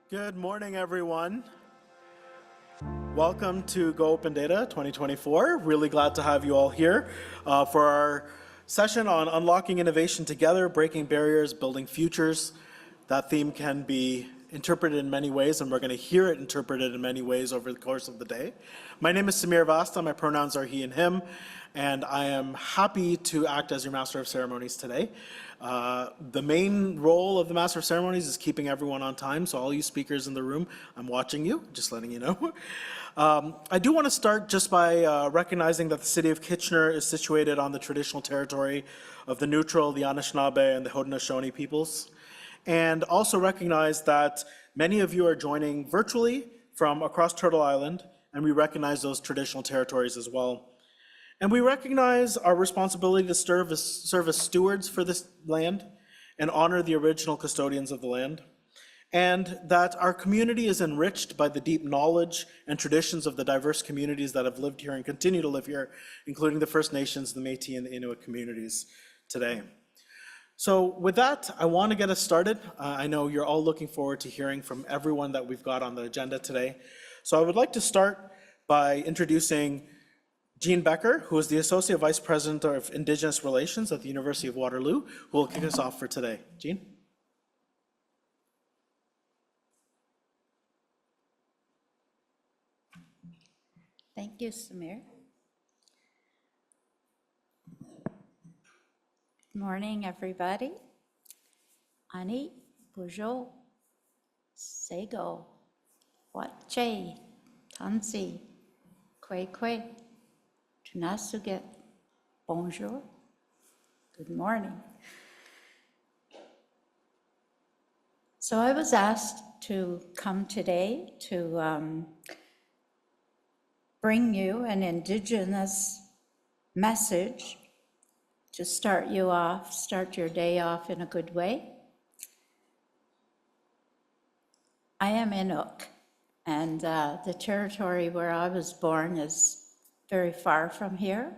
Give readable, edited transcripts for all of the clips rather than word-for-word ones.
Good morning, everyone. Welcome to Go Open Data 2024. Really glad to have you all here for our session on unlocking innovation together, breaking barriers, building futures. That theme can be interpreted in many ways, and we're going to hear it interpreted in many ways over the course of the day. My name is Vasta. My pronouns are he and him, and I am happy to act as your Master of Ceremonies today. The main role of the Master of Ceremonies is keeping everyone on time, so all you speakers in the room, I'm watching you, just letting you know. I do want to start just by recognizing that the city of Kitchener is situated on the traditional territory of the Neutral, the Anishinaabe, and the Haudenosaunee peoples, and also recognize that many of you are joining virtually from across Turtle Island, and we recognize those traditional territories as well. And we recognize our responsibility to serve as stewards for this land and honor the original custodians of the land, and that our community is enriched by the deep knowledge and traditions of the diverse communities that have lived here and continue to live here, including the First Nations, the Métis, and the Inuit communities today. So with that, I want to get us started. I know you're all looking forward to hearing from everyone that we've got on the agenda today. So I would like to start by introducing Jean Becker, who is the Associate Vice President of Indigenous Relations at the University of Waterloo, who will kick us off for today. Jean? Thank you, Samir. Good morning, everybody. Ani, Bujo, Sego, Wache, Tansi, Kwe, Tunasuget, Bonjour, good morning. So I was asked to come today to bring you an Indigenous message to start your day off in a good way. I am Inuk, and the territory where I was born is very far from here.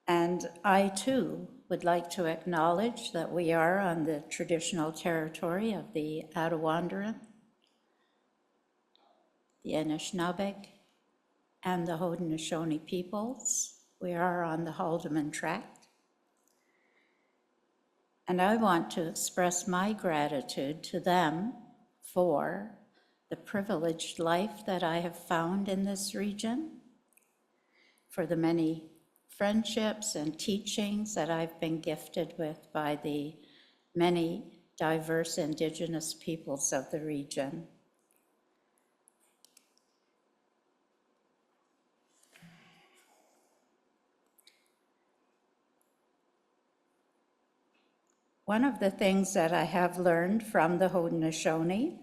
And I too would like to acknowledge that we are on the traditional territory of the Attawandaron, the Anishinaabe, and the Haudenosaunee peoples. We are on the Haldeman Tract. And I want to express my gratitude to them for the privileged life that I have found in this region, for the many friendships and teachings that I've been gifted with by the many diverse Indigenous peoples of the region. One of the things that I have learned from the Haudenosaunee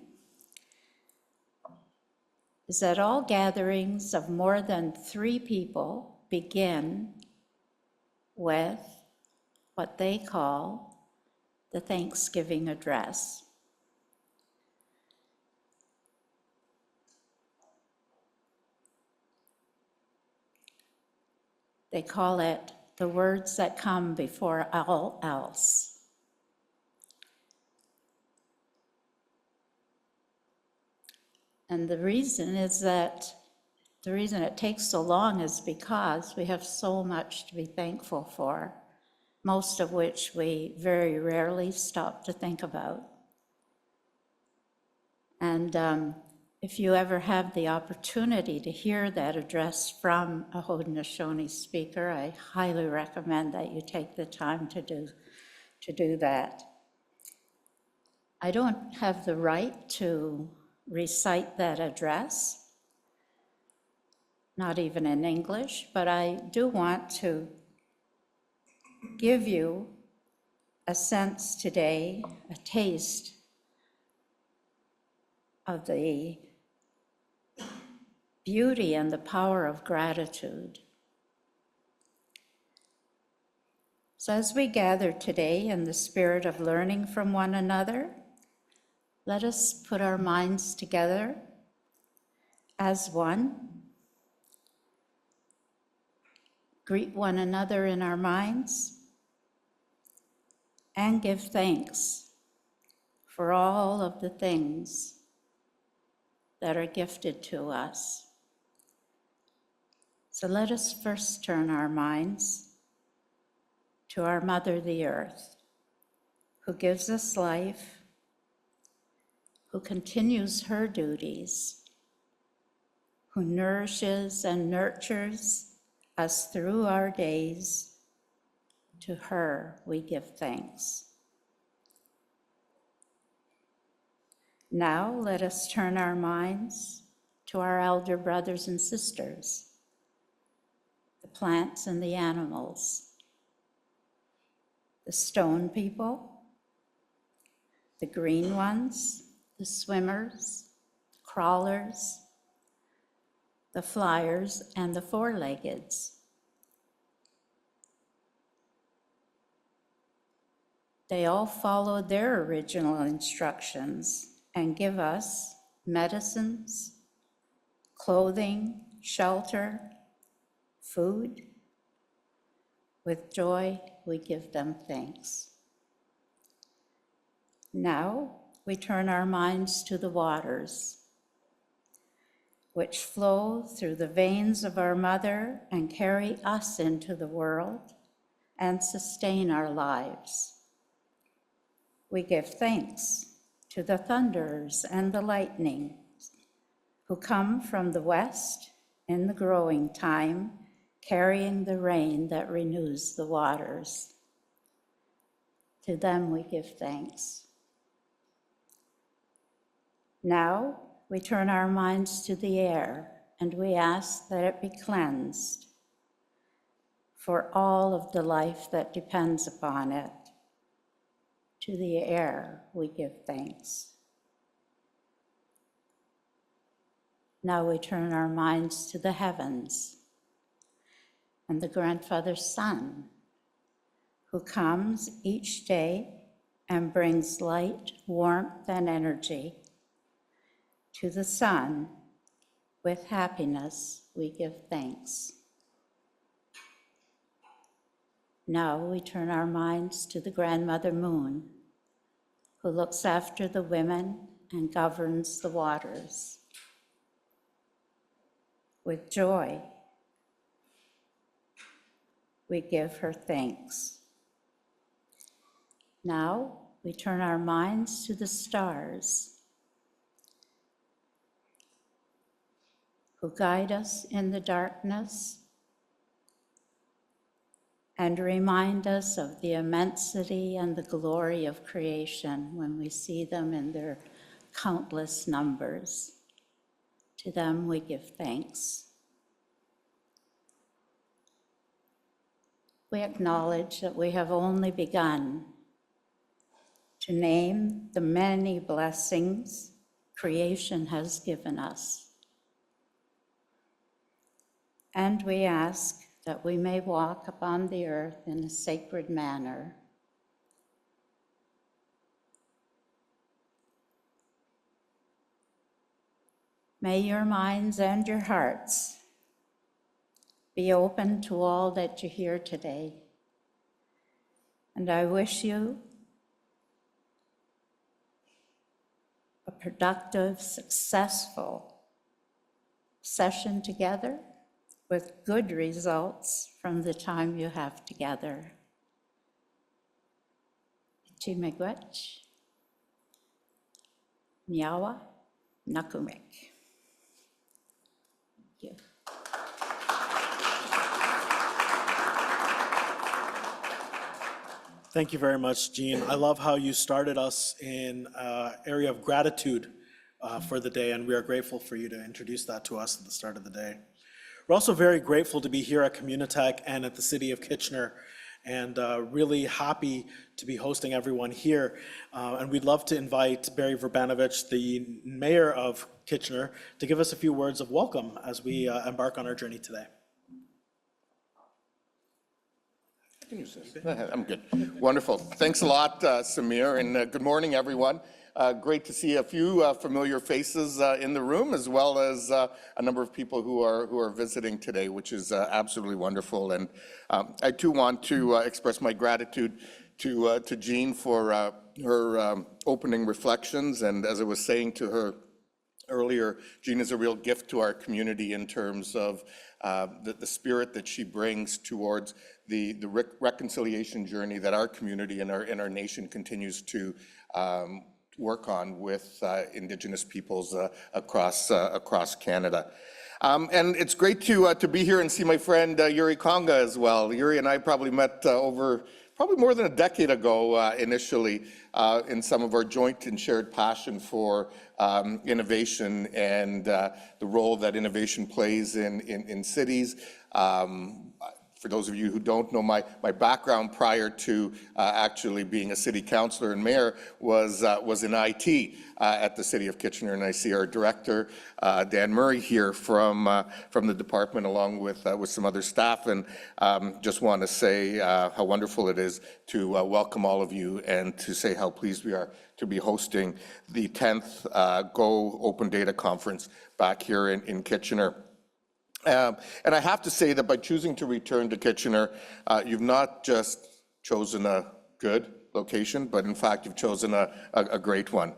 is that all gatherings of more than 3 people begin with what they call the Thanksgiving address. They call it the words that come before all else. And the reason it takes so long is because we have so much to be thankful for, most of which we very rarely stop to think about. And if you ever have the opportunity to hear that address from a Haudenosaunee speaker, I highly recommend that you take the time to do that. I don't have the right to recite that address, not even in English, but I do want to give you a sense today, a taste of the beauty and the power of gratitude. So as we gather today in the spirit of learning from one another, let us put our minds together as one, greet one another in our minds, and give thanks for all of the things that are gifted to us. So let us first turn our minds to our Mother, the Earth, who gives us life, who continues her duties, who nourishes and nurtures us through our days. To her we give thanks. Now let us turn our minds to our elder brothers and sisters, the plants and the animals, the stone people, the green ones, the swimmers, the crawlers, the flyers, and the four-leggeds. They all follow their original instructions and give us medicines, clothing, shelter, food. With joy, we give them thanks. Now, we turn our minds to the waters, which flow through the veins of our mother and carry us into the world and sustain our lives. We give thanks to the thunderers and the lightnings who come from the west in the growing time, carrying the rain that renews the waters. To them we give thanks. Now we turn our minds to the air and we ask that it be cleansed for all of the life that depends upon it. To the air we give thanks. Now we turn our minds to the heavens and the grandfather sun, who comes each day and brings light, warmth, and energy. To the sun, with happiness, we give thanks. Now we turn our minds to the grandmother moon, who looks after the women and governs the waters. With joy, we give her thanks. Now we turn our minds to the stars, who guide us in the darkness and remind us of the immensity and the glory of creation when we see them in their countless numbers. To them we give thanks. We acknowledge that we have only begun to name the many blessings creation has given us. And we ask that we may walk upon the earth in a sacred manner. May your minds and your hearts be open to all that you hear today. And I wish you a productive, successful session together with good results from the time you have together. Chimegwech, Nyawa, Nakumek. Thank you. Thank you very much, Jean. I love how you started us in an area of gratitude for the day, and we are grateful for you to introduce that to us at the start of the day. We're also very grateful to be here at Communitech and at the City of Kitchener, and really happy to be hosting everyone here. And we'd love to invite Barry Vrbanovic, the Mayor of Kitchener, to give us a few words of welcome as we embark on our journey today. I'm good. Wonderful. Thanks a lot, Samir, and good morning, everyone. Great to see a few familiar faces in the room, as well as a number of people who are visiting today, which is absolutely wonderful. And I too want to express my gratitude to Jean for her opening reflections. And as I was saying to her earlier, Jean is a real gift to our community in terms of the spirit that she brings towards the reconciliation journey that our community and our nation continues to work on with Indigenous peoples across Canada. And it's great to be here and see my friend Yuri Konga as well. Yuri and I probably met over more than a decade ago initially in some of our joint and shared passion for innovation and the role that innovation plays in cities. For those of you who don't know, my background prior to actually being a city councillor and mayor was in IT at the City of Kitchener, and I see our director, Dan Murray, here from the department, along with some other staff, and just want to say how wonderful it is to welcome all of you and to say how pleased we are to be hosting the 10th GO Open Data Conference back here in Kitchener. And I have to say that by choosing to return to Kitchener, you've not just chosen a good location, but in fact, you've chosen a great one.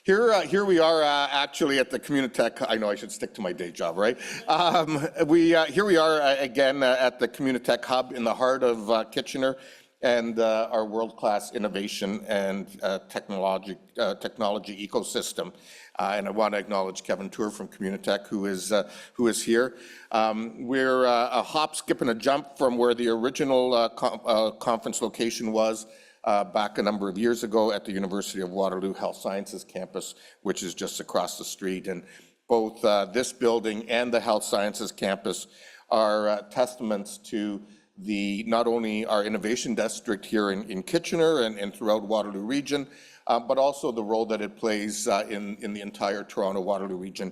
Here we are actually at the Communitech. I know I should stick to my day job, right? Here we are again at the Communitech Hub in the heart of Kitchener, and our world-class innovation and technology ecosystem. And I want to acknowledge Kevin Tuer from Communitech, who is here. We're a hop, skip, and a jump from where the original conference location was back a number of years ago at the University of Waterloo Health Sciences campus, which is just across the street. And both this building and the Health Sciences campus are testaments to not only our innovation district here in Kitchener and throughout Waterloo region, but also the role that it plays in the entire Toronto-Waterloo region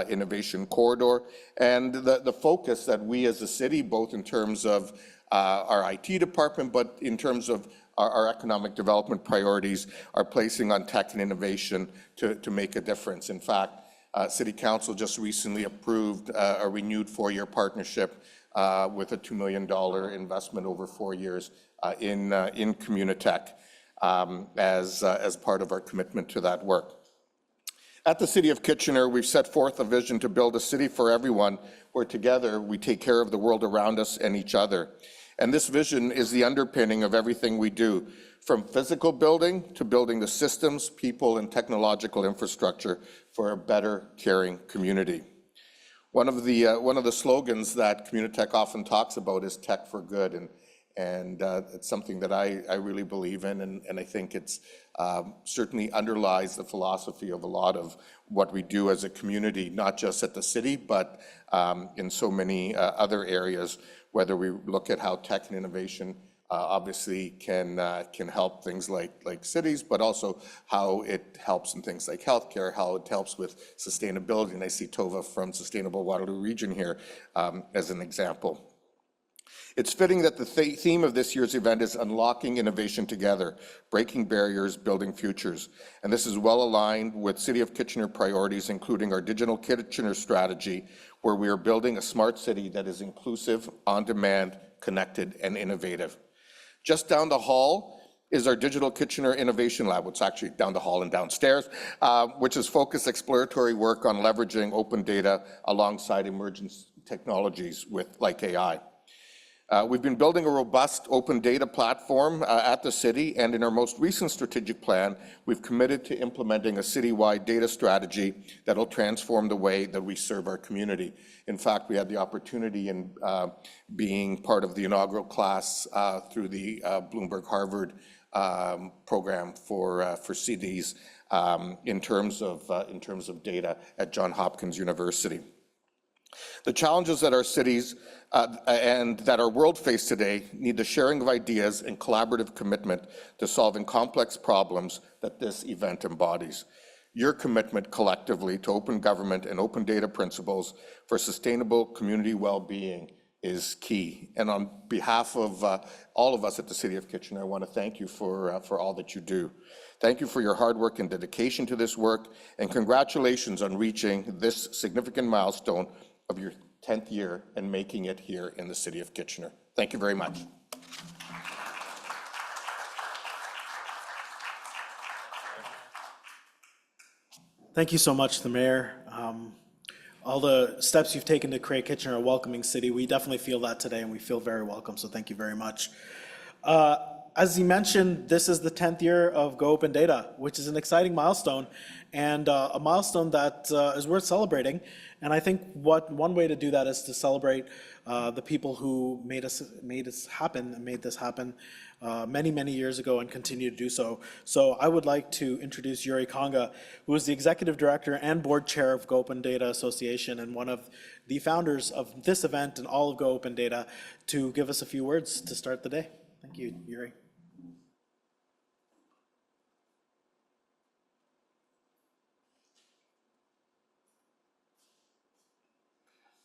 innovation corridor, and the focus that we as a city, both in terms of our IT department, but in terms of our economic development priorities, are placing on tech and innovation to make a difference. In fact, City Council just recently approved a renewed 4-year partnership with a $2 million investment over 4 years in Communitech as part of our commitment to that work. At the City of Kitchener, we've set forth a vision to build a city for everyone, where together we take care of the world around us and each other. And this vision is the underpinning of everything we do, from physical building to building the systems, people, and technological infrastructure for a better, caring community. One of the slogans that Communitech often talks about is tech for good, and it's something that I really believe in, and I think it's certainly underlies the philosophy of a lot of what we do as a community, not just at the city, but in so many other areas, whether we look at how tech and innovation obviously can help things like cities, but also how it helps in things like healthcare, how it helps with sustainability. And I see Tova from Sustainable Waterloo Region here as an example. It's fitting that the theme of this year's event is unlocking innovation together, breaking barriers, building futures. And this is well aligned with City of Kitchener priorities, including our Digital Kitchener strategy, where we are building a smart city that is inclusive, on-demand, connected, and innovative. Just down the hall is our Digital Kitchener Innovation Lab, which is actually down the hall and downstairs, which is focused exploratory work on leveraging open data alongside emerging technologies like AI. We've been building a robust open data platform at the city, and in our most recent strategic plan, we've committed to implementing a citywide data strategy that will transform the way that we serve our community. In fact, we had the opportunity in being part of the inaugural class through the Bloomberg Harvard program for cities in terms of data at Johns Hopkins University. The challenges that our cities and that our world face today need the sharing of ideas and collaborative commitment to solving complex problems that this event embodies. Your commitment collectively to open government and open data principles for sustainable community well-being is key. And on behalf of all of us at the City of Kitchener, I want to thank you for all that you do. Thank you for your hard work and dedication to this work, and congratulations on reaching this significant milestone of your 10th year and making it here in the City of Kitchener. Thank you very much. Thank you so much, the mayor. All the steps you've taken to create Kitchener a welcoming city, we definitely feel that today, and we feel very welcome, so thank you very much. As you mentioned, this is the 10th year of Go Open Data, which is an exciting milestone, and a milestone that is worth celebrating. And I think one way to do that is to celebrate the people who made this happen many, many years ago and continue to do so. So I would like to introduce Yuri Konga, who is the Executive Director and Board Chair of Go Open Data Association and one of the founders of this event and all of Go Open Data, to give us a few words to start the day. Thank you, Yuri.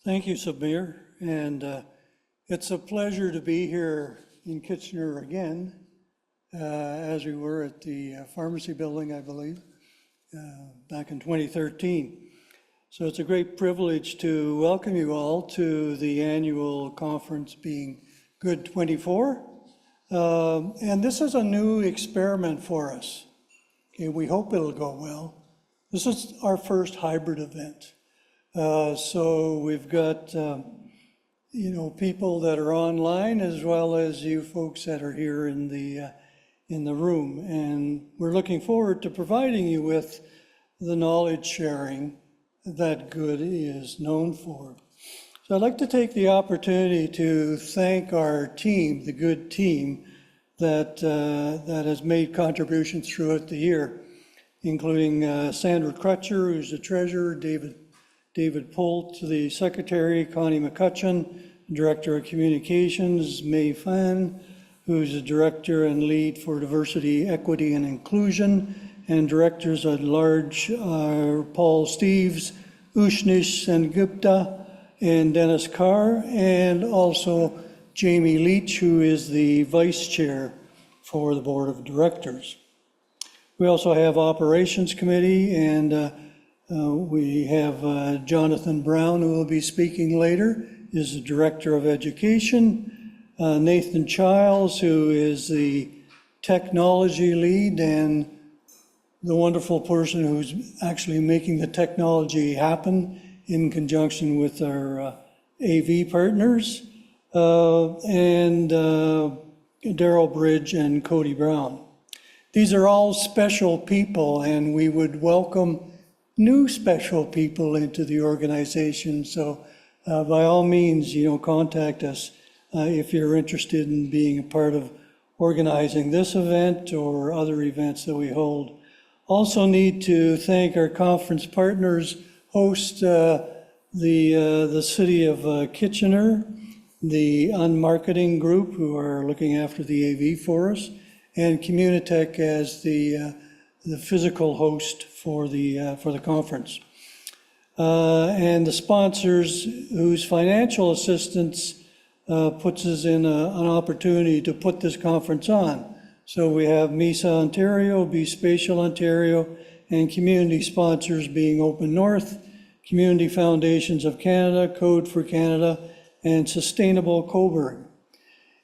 Thank you, Samir, and it's a pleasure to be here in Kitchener again, as we were at the pharmacy building, I believe, back in 2013. So it's a great privilege to welcome you all to the annual conference being GOOD24. And this is a new experiment for us. Okay, we hope it'll go well. This is our first hybrid event. So we've got, people that are online as well as you folks that are here in the room. And we're looking forward to providing you with the knowledge sharing that Good is known for. So I'd like to take the opportunity to thank our team, the Good team, that has made contributions throughout the year, including Sandra Crutcher, who's the treasurer, David Polt, the secretary, Connie McCutcheon, director of communications, May Fan, who's the director and lead for diversity, equity, and inclusion, and directors at large are Paul Steeves, Ushnish Sengupta, and Dennis Carr, and also Jamie Leach, who is the vice chair for the board of directors. We also have operations committee, and we have Jonathan Brown, who will be speaking later, is the director of education. Nathan Childs, who is the technology lead and the wonderful person who's actually making the technology happen in conjunction with our AV partners, and Daryl Bridge and Cody Brown. These are all special people, and we would welcome new special people into the organization. So by all means, contact us if you're interested in being a part of organizing this event or other events that we hold. Also need to thank our conference partners, host the city of Kitchener, the Unmarketing Group, who are looking after the AV for us, and Communitech as the physical host for the conference. And the sponsors whose financial assistance puts us in an opportunity to put this conference on. So we have MISA Ontario, Be Spatial Ontario, and community sponsors being Open North, Community Foundations of Canada, Code for Canada, and Sustainable Coburg.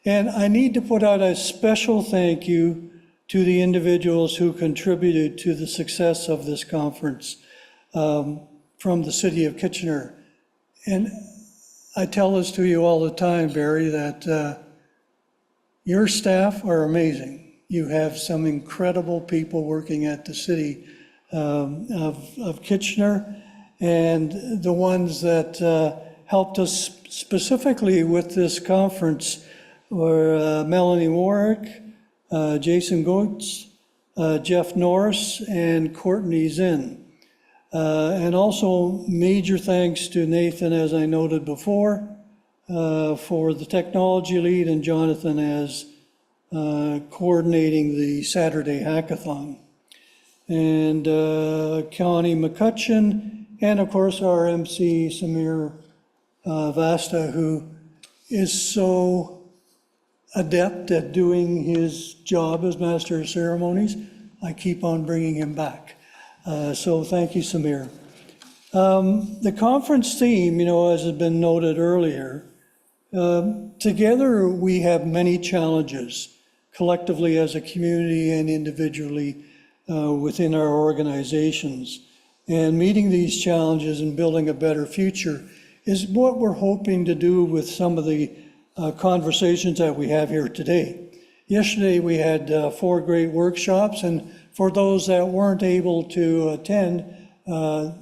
And I need to put out a special thank you to the individuals who contributed to the success of this conference from the city of Kitchener. And I tell this to you all the time, Barry, that your staff are amazing. You have some incredible people working at the city of Kitchener, and the ones that helped us specifically with this conference were Melanie Warwick, Jason Goetz, Jeff Norris, and Courtney Zinn. And also major thanks to Nathan, as I noted before, for the technology lead, and Jonathan as coordinating the Saturday hackathon. And Connie McCutcheon, and of course our MC Samir Vasta, who is so adept at doing his job as Master of Ceremonies. I keep on bringing him back. So thank you, Samir. The conference theme, as has been noted earlier, together we have many challenges, collectively as a community and individually within our organizations. And meeting these challenges and building a better future is what we're hoping to do with some of the conversations that we have here today. Yesterday, we had 4 great workshops, and for those that weren't able to attend,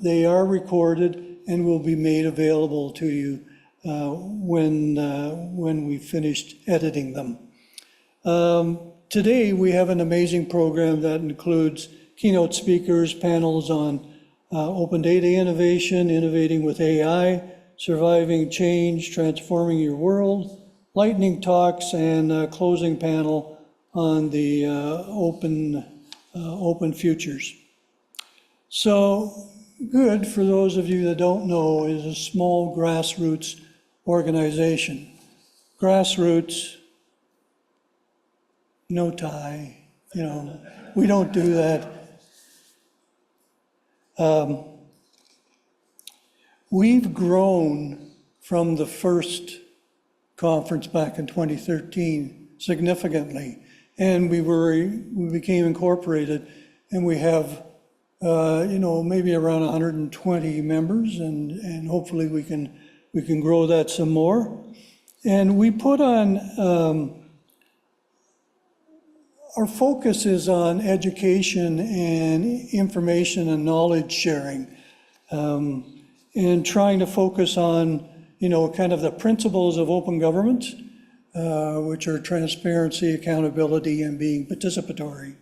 they are recorded and will be made available to you when we finished editing them. Today, we have an amazing program that includes keynote speakers, panels on open data innovation, innovating with AI, surviving change, transforming your world, lightning talks, and a closing panel on the open futures. So GOOD, for those of you that don't know, is a small grassroots organization. Grassroots, no tie, we don't do that. We've grown from the first conference back in 2013 significantly, and we became incorporated, and we have maybe around 120 members, and hopefully we can grow that some more. And we put on our focus is on education and information and knowledge sharing, and trying to focus on, kind of the principles of open government, which are transparency, accountability, and being participatory.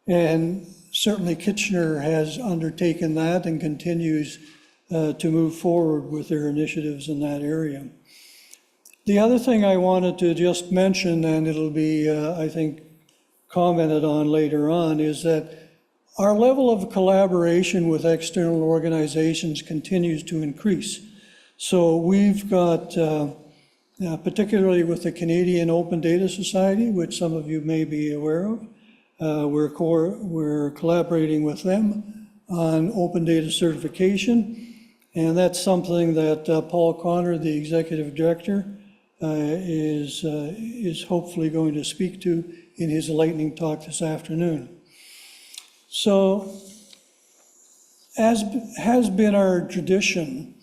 And certainly Kitchener has undertaken that and continues to move forward with their initiatives in that area. The other thing I wanted to just mention, and it'll be, I think, commented on later on, is that our level of collaboration with external organizations continues to increase. So we've got, particularly with the Canadian Open Data Society, which some of you may be aware of, we're collaborating with them on open data certification. And that's something that Paul Connor, the executive director, is hopefully going to speak to in his lightning talk this afternoon. So, as has been our tradition,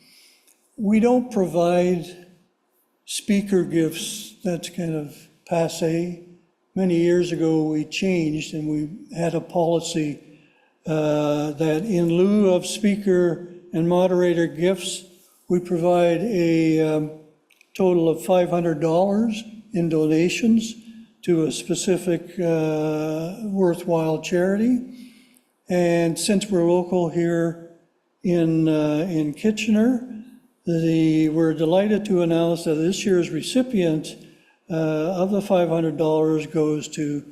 we don't provide speaker gifts. That's kind of passé. Many years ago, we changed and we had a policy that in lieu of speaker and moderator gifts, we provide a total of $500 in donations to a specific worthwhile charity. And since we're local here in Kitchener, we're delighted to announce that this year's recipient of the $500 goes to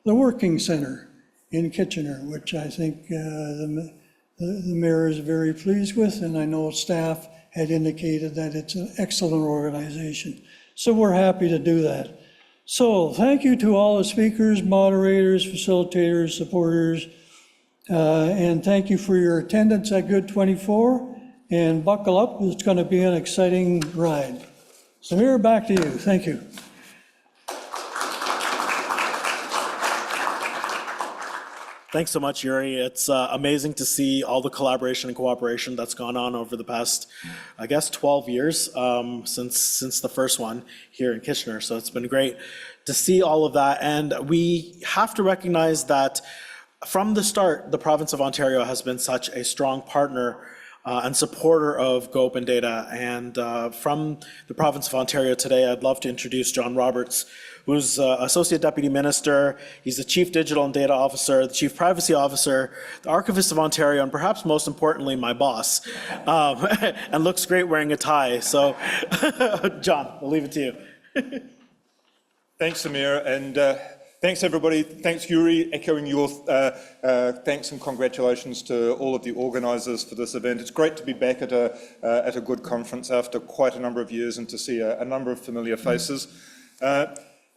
the Working Center in Kitchener, which I think the mayor is very pleased with, and I know staff had indicated that it's an excellent organization. So we're happy to do that. So thank you to all the speakers, moderators, facilitators, supporters, and thank you for your attendance at GOOD24, and buckle up, it's going to be an exciting ride. Samir, back to you. Thank you. Thanks so much, Yuri. It's amazing to see all the collaboration and cooperation that's gone on over the past, I guess, 12 years since the first one here in Kitchener. So it's been great to see all of that. And we have to recognize that from the start, the province of Ontario has been such a strong partner and supporter of Go Open Data. And from the province of Ontario today, I'd love to introduce John Roberts, who's Associate Deputy Minister. He's the Chief Digital and Data Officer, the Chief Privacy Officer, the Archivist of Ontario, and perhaps most importantly, my boss, and looks great wearing a tie. So, John, we'll leave it to you. Thanks, Samir, and thanks, everybody. Thanks, Yuri, echoing your thanks and congratulations to all of the organisers for this event. It's great to be back at a good conference after quite a number of years and to see a number of familiar faces.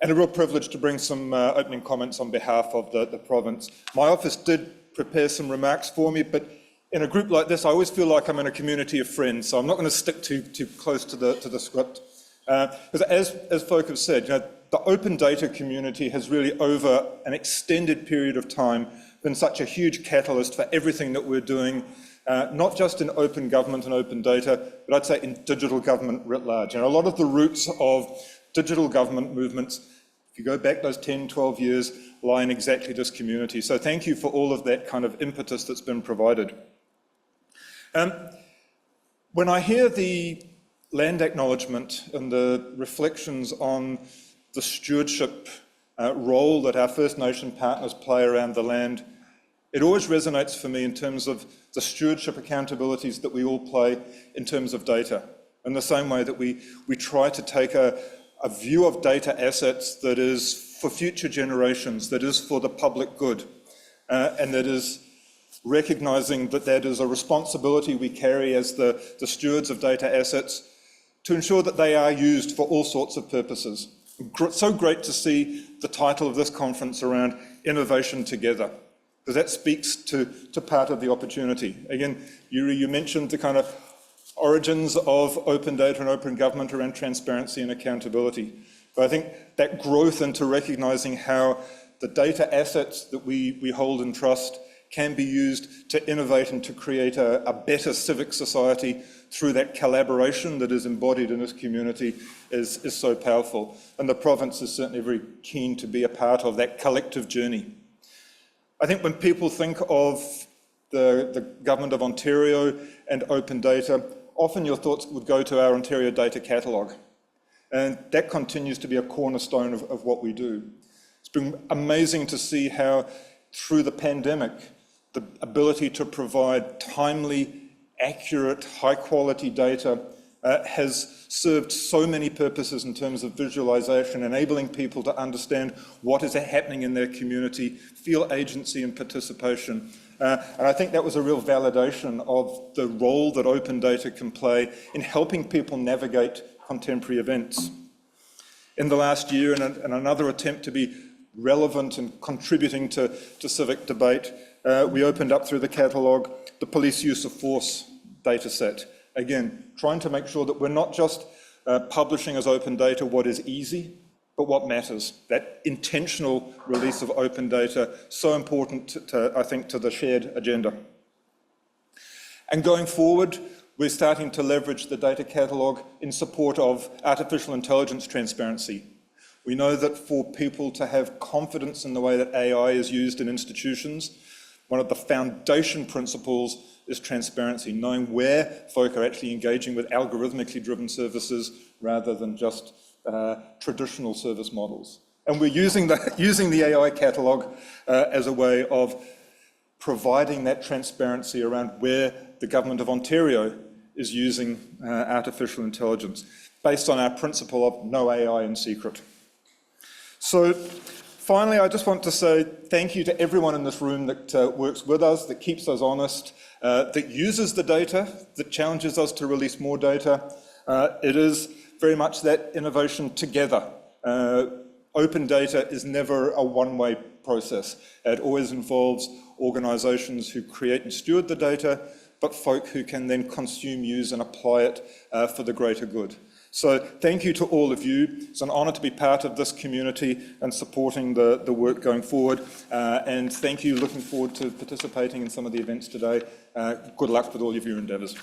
And a real privilege to bring some opening comments on behalf of the province. My office did prepare some remarks for me, but in a group like this, I always feel like I'm in a community of friends, so I'm not going to stick too close to the script. Because as folk have said, the open data community has really, over an extended period of time, been such a huge catalyst for everything that we're doing, not just in open government and open data, but I'd say in digital government writ large. And a lot of the roots of digital government movements, if you go back those 10, 12 years, lie in exactly this community. So thank you for all of that kind of impetus that's been provided. When I hear the land acknowledgement and the reflections on the stewardship role that our First Nation partners play around the land, it always resonates for me in terms of the stewardship accountabilities that we all play in terms of data. In the same way that we try to take a view of data assets that is for future generations, that is for the public good, and that is recognising that that is a responsibility we carry as the stewards of data assets to ensure that they are used for all sorts of purposes. So great to see the title of this conference around Innovation Together, because that speaks to part of the opportunity. Again, Yuri, you mentioned the kind of origins of open data and open government around transparency and accountability. But I think that growth into recognising how the data assets that we hold in trust can be used to innovate and to create a better civic society through that collaboration that is embodied in this community is so powerful. And the province is certainly very keen to be a part of that collective journey. I think when people think of the Government of Ontario and open data, often your thoughts would go to our Ontario Data Catalogue. And that continues to be a cornerstone of what we do. It's been amazing to see how, through the pandemic, the ability to provide timely, accurate, high-quality data has served so many purposes in terms of visualization, enabling people to understand what is happening in their community, feel agency and participation. And I think that was a real validation of the role that open data can play in helping people navigate contemporary events. In the last year, in another attempt to be relevant and contributing to civic debate, we opened up through the catalogue the police use of force data set. Again, trying to make sure that we're not just publishing as open data what is easy, but what matters. That intentional release of open data, so important, I think, to the shared agenda. And going forward, we're starting to leverage the data catalogue in support of artificial intelligence transparency. We know that for people to have confidence in the way that AI is used in institutions, one of the foundation principles is transparency, knowing where folk are actually engaging with algorithmically driven services rather than just traditional service models. And we're using the AI catalogue as a way of providing that transparency around where the Government of Ontario is using artificial intelligence, based on our principle of no AI in secret. So finally, I just want to say thank you to everyone in this room that works with us, that keeps us honest, that uses the data, that challenges us to release more data. It is very much that innovation together. Open data is never a one-way process. It always involves organisations who create and steward the data, but folk who can then consume, use and apply it for the greater good. So thank you to all of you. It's an honour to be part of this community and supporting the work going forward. And thank you, looking forward to participating in some of the events today. Good luck with all of your endeavours.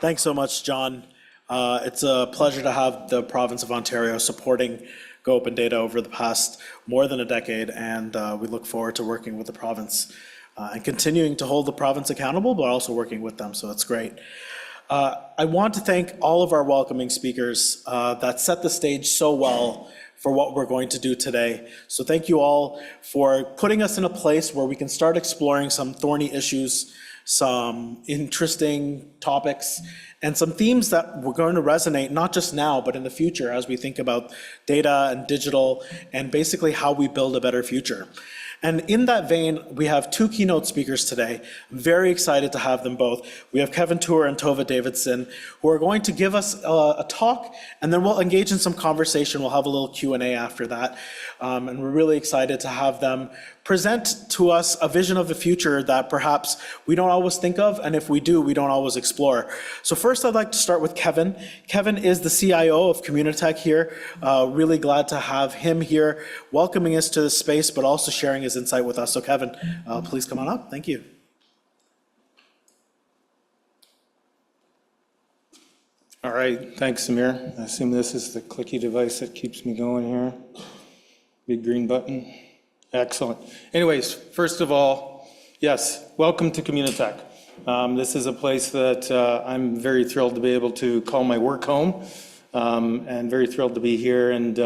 Thanks so much, John. It's a pleasure to have the province of Ontario supporting Go Open Data over the past more than a decade, and we look forward to working with the province and continuing to hold the province accountable, but also working with them, so it's great. I want to thank all of our welcoming speakers that set the stage so well for what we're going to do today. So thank you all for putting us in a place where we can start exploring some thorny issues, some interesting topics, and some themes that we're going to resonate not just now, but in the future as we think about data and digital and basically how we build a better future. And in that vein, we have two keynote speakers today. I'm very excited to have them both. We have Kevin Tuer and Tova Davidson, who are going to give us a talk, and then we'll engage in some conversation. We'll have a little Q&A after that. And we're really excited to have them present to us a vision of the future that perhaps we don't always think of, and if we do, we don't always explore. So first, I'd like to start with Kevin. Kevin is the CIO of Communitech here. Really glad to have him here, welcoming us to this space, but also sharing his insight with us. So Kevin, please come on up. Thank you. All right, thanks, Samir. I assume this is the clicky device that keeps me going here. Big green button. Excellent. Anyways, first of all, yes, welcome to Communitech. This is a place that I'm very thrilled to be able to call my work home, and very thrilled to be here. And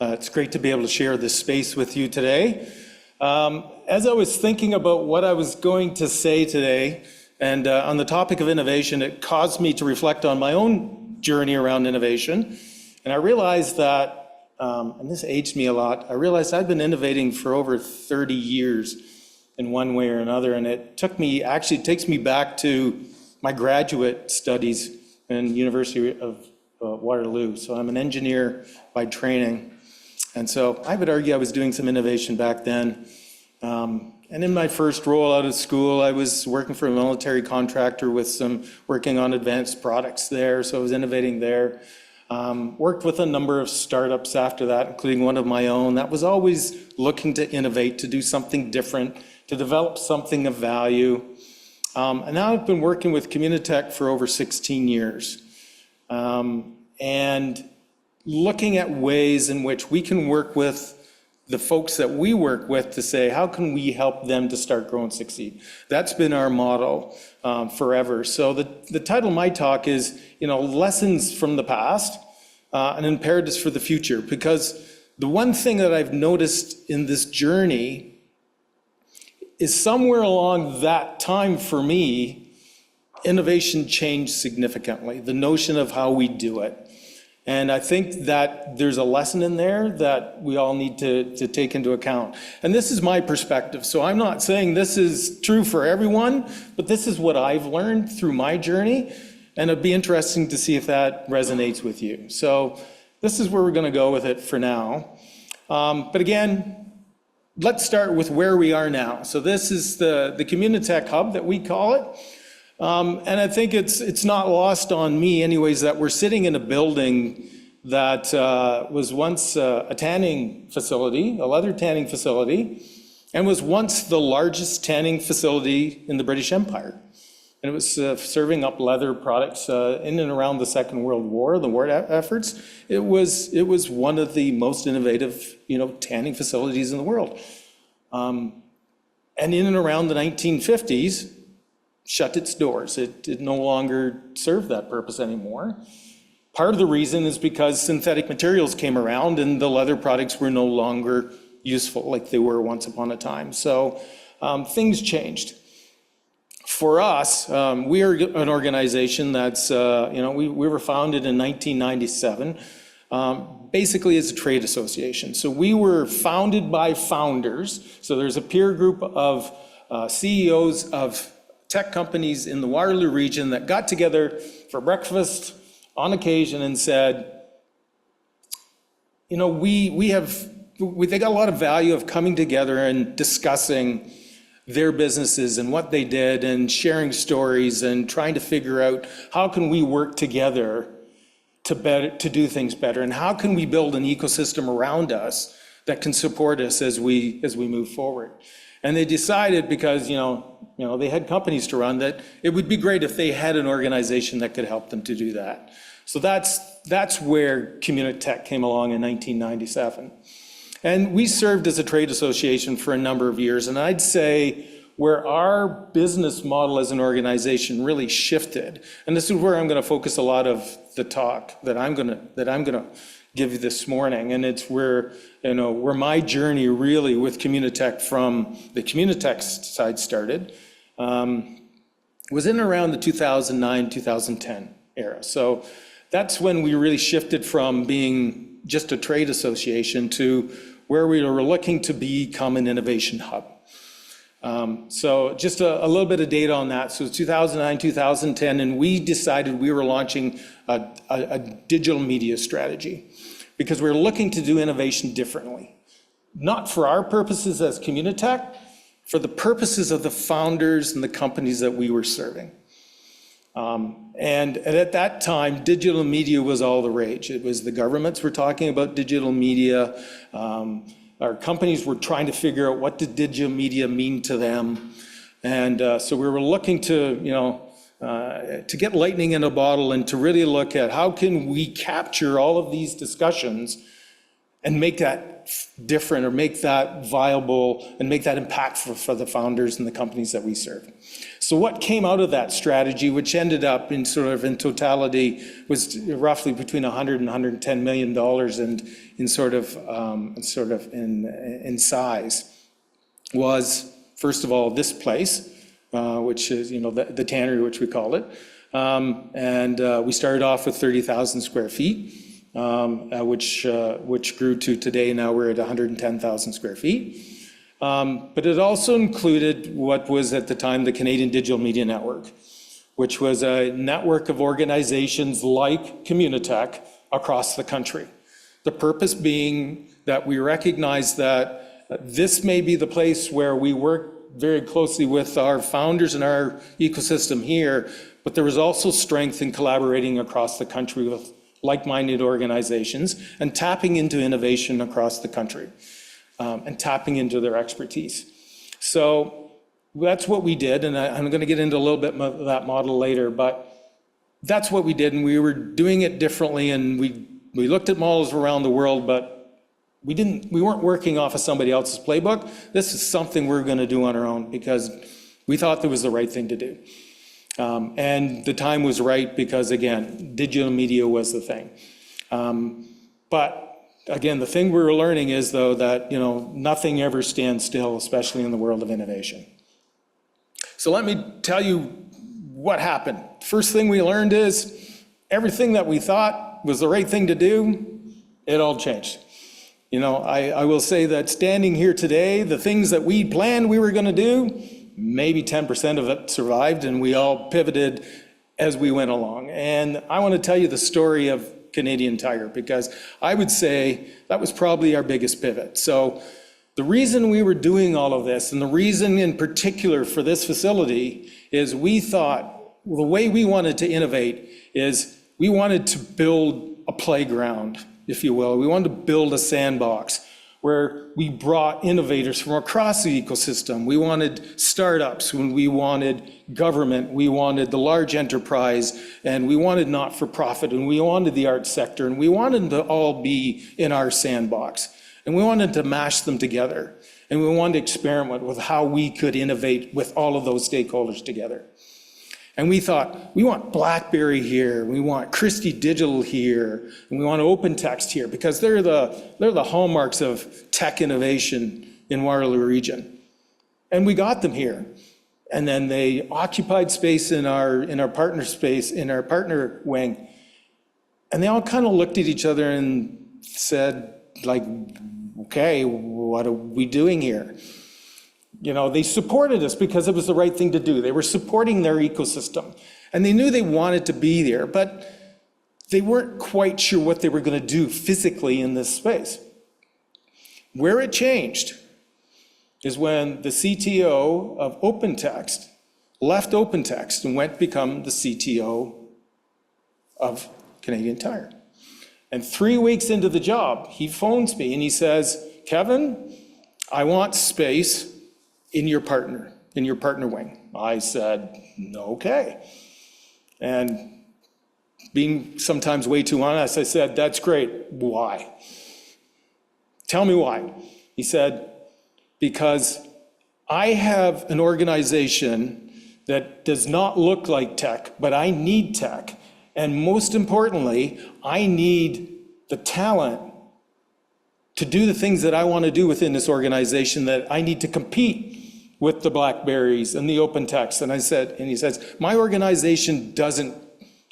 it's great to be able to share this space with you today. As I was thinking about what I was going to say today, and on the topic of innovation, it caused me to reflect on my own journey around innovation. And I realized that, and this aged me a lot, I realized I've been innovating for over 30 years in one way or another. And it takes me back to my graduate studies in University of Waterloo. So I'm an engineer by training. And so I would argue I was doing some innovation back then. And in my first role out of school, I was working for a military contractor working on advanced products there, so I was innovating there. Worked with a number of startups after that, including one of my own, that was always looking to innovate, to do something different, to develop something of value. And now I've been working with Communitech for over 16 years. And looking at ways in which we can work with the folks that we work with to say, how can we help them to start, grow, and succeed? That's been our motto forever. So the title of my talk is, Lessons from the Past and Imperatives for the Future. Because the one thing that I've noticed in this journey is somewhere along that time for me, innovation changed significantly, the notion of how we do it. And I think that there's a lesson in there that we all need to take into account. And this is my perspective. So I'm not saying this is true for everyone, but this is what I've learned through my journey. And it'd be interesting to see if that resonates with you. So this is where we're going to go with it for now. But again, let's start with where we are now. So this is the Communitech Hub that we call it. And I think it's not lost on me anyways that we're sitting in a building that was once a tanning facility, a leather tanning facility, and was once the largest tanning facility in the British Empire. And it was serving up leather products in and around the Second World War, the war efforts. It was one of the most innovative, tanning facilities in the world. And in and around the 1950s, shut its doors. It no longer served that purpose anymore. Part of the reason is because synthetic materials came around and the leather products were no longer useful like they were once upon a time. So things changed. For us, we are an organization that's, we were founded in 1997, basically as a trade association. So we were founded by founders. So there's a peer group of CEOs of tech companies in the Waterloo region that got together for breakfast on occasion and said, they got a lot of value of coming together and discussing their businesses and what they did and sharing stories and trying to figure out how can we work together to do things better, and how can we build an ecosystem around us that can support us as we move forward. And they decided, because they had companies to run, that it would be great if they had an organization that could help them to do that. So that's where Communitech came along in 1997. And we served as a trade association for a number of years. And I'd say where our business model as an organization really shifted, and this is where I'm going to focus a lot of the talk that I'm going to give you this morning, and it's where my journey really with Communitech from the Communitech side started, was in around the 2009-2010 era. So that's when we really shifted from being just a trade association to where we were looking to become an innovation hub. So just a little bit of data on that. So 2009, 2010, and we decided we were launching a digital media strategy because we were looking to do innovation differently. not for our purposes as Communitech, for the purposes of the founders and the companies that we were serving. And at that time, digital media was all the rage. It was the governments were talking about digital media. Our companies were trying to figure out what did digital media mean to them. And so we were looking to, to get lightning in a bottle and to really look at how can we capture all of these discussions and make that different or make that viable and make that impactful for the founders and the companies that we serve. So what came out of that strategy, which ended up in in totality, was roughly between $100 and $110 million in size, was first of all this place, which is the tannery, which we call it, and we started off with 30,000 square feet. Which grew to today, now we're at 110,000 square feet. But it also included what was at the time the Canadian Digital Media Network, which was a network of organizations like Communitech across the country. The purpose being that we recognize that this may be the place where we work very closely with our founders and our ecosystem here, but there was also strength in collaborating across the country with like-minded organizations and tapping into innovation across the country and tapping into their expertise. So that's what we did, and I'm going to get into a little bit of that model later, but that's what we did, and we were doing it differently, and we looked at models around the world, but we weren't working off of somebody else's playbook. This is something we're going to do on our own because we thought that was the right thing to do. And the time was right because, again, digital media was the thing. But again, the thing we were learning is, though, that nothing ever stands still, especially in the world of innovation. So let me tell you what happened. First thing we learned is everything that we thought was the right thing to do, it all changed. I will say that standing here today, the things that we planned we were going to do, maybe 10% of it survived, and we all pivoted as we went along. And I want to tell you the story of Canadian Tire, because I would say that was probably our biggest pivot. So the reason we were doing all of this, and the reason in particular for this facility, is we thought the way we wanted to innovate is we wanted to build a playground, if you will. We wanted to build a sandbox where we brought innovators from across the ecosystem. We wanted startups, when we wanted government, we wanted the large enterprise, and we wanted not-for-profit, and we wanted the arts sector, and we wanted them to all be in our sandbox. And we wanted to mash them together, and we wanted to experiment with how we could innovate with all of those stakeholders together. And we thought, we want BlackBerry here, we want Christie Digital here, and we want Open Text here, because they're the hallmarks of tech innovation in Waterloo region. And we got them here. And then they occupied space in our partner wing. And they all kind of looked at each other and said, okay, what are we doing here? They supported us because it was the right thing to do. They were supporting their ecosystem. And they knew they wanted to be there, but they weren't quite sure what they were going to do physically in this space. Where it changed is when the CTO of OpenText left OpenText and went to become the CTO of Canadian Tire. And 3 weeks into the job, he phones me and he says, Kevin, I want space in your partner wing. I said, okay. And being sometimes way too honest, I said, that's great. Why? Tell me why. He said, because I have an organization that does not look like tech, but I need tech. And most importantly, I need the talent to do the things that I want to do within this organization, that I need to compete with the BlackBerries and the OpenText. And he says, my organization doesn't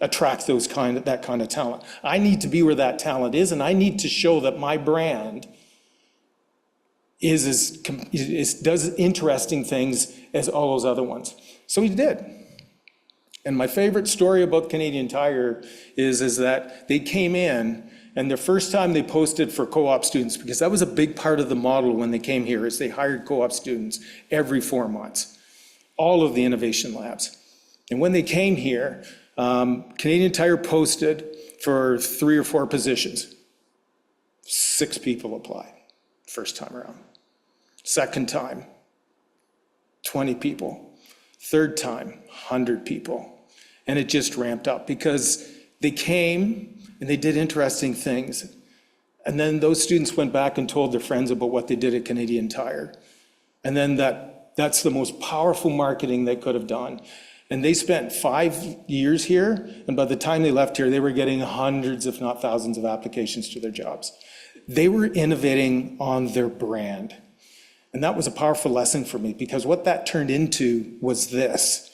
attract that kind of talent. I need to be where that talent is, and I need to show that my brand does interesting things as all those other ones. So he did. And my favorite story about Canadian Tire is that they came in, and the first time they posted for co-op students, because that was a big part of the model when they came here, is they hired co-op students every 4 months, all of the innovation labs. And when they came here, Canadian Tire posted for 3 or 4 positions. 6 people applied first time around. Second time, 20 people. Third time, 100 people. And it just ramped up because they came and they did interesting things. And then those students went back and told their friends about what they did at Canadian Tire. And then that's the most powerful marketing they could have done. And they spent 5 years here, and by the time they left here, they were getting hundreds, if not thousands, of applications to their jobs. They were innovating on their brand. And that was a powerful lesson for me, because what that turned into was this.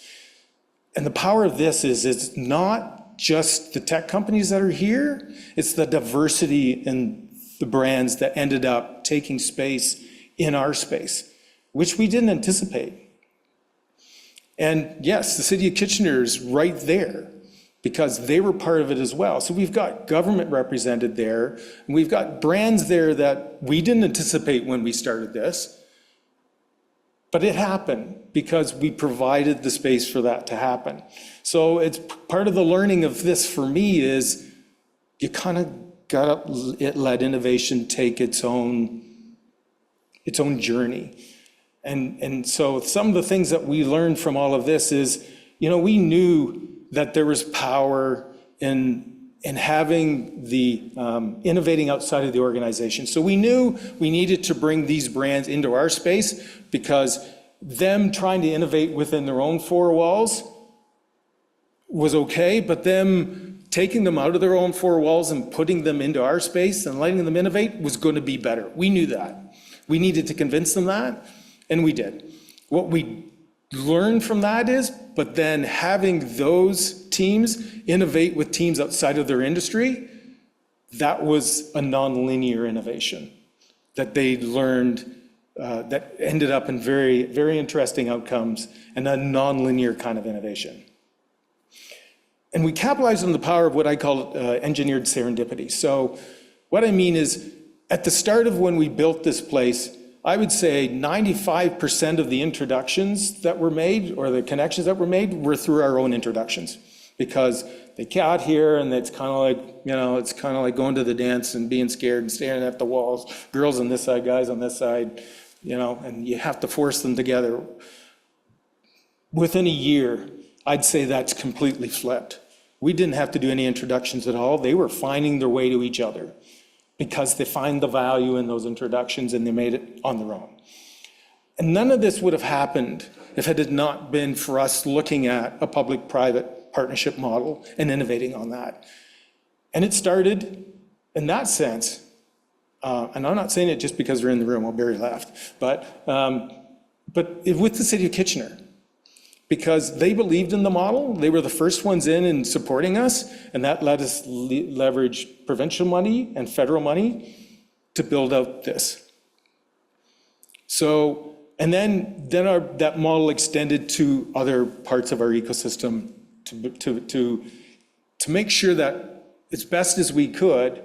And the power of this is it's not just the tech companies that are here, it's the diversity in the brands that ended up taking space in our space, which we didn't anticipate. And yes, the city of Kitchener is right there because they were part of it as well. So we've got government represented there, and we've got brands there that we didn't anticipate when we started this. But it happened because we provided the space for that to happen. So it's part of the learning of this for me is you kind of got to let innovation take its own journey. And so some of the things that we learned from all of this is, we knew that there was power in having the innovating outside of the organization. So we knew we needed to bring these brands into our space because them trying to innovate within their own 4 walls was okay, but them taking them out of their own 4 walls and putting them into our space and letting them innovate was going to be better. We knew that. We needed to convince them that, and we did. What we learned from that is, but then having those teams innovate with teams outside of their industry, that was a nonlinear innovation that they learned that ended up in very, very interesting outcomes and a nonlinear kind of innovation. And we capitalized on the power of what I call engineered serendipity. So what I mean is, at the start of when we built this place, I would say 95% of the introductions that were made or the connections that were made were through our own introductions, because they got here and it's kind of like, it's kind of like going to the dance and being scared and staring at the walls, girls on this side, guys on this side, and you have to force them together. Within a year, I'd say that's completely flipped. We didn't have to do any introductions at all. They were finding their way to each other because they find the value in those introductions and they made it on their own. And none of this would have happened if it had not been for us looking at a public-private partnership model and innovating on that. And it started in that sense, and I'm not saying it just because they're in the room, well, Barry left, but with the city of Kitchener, because they believed in the model. They were the first ones in and supporting us, and that let us leverage provincial money and federal money to build out this. So, and then that model extended to other parts of our ecosystem to make sure that as best as we could,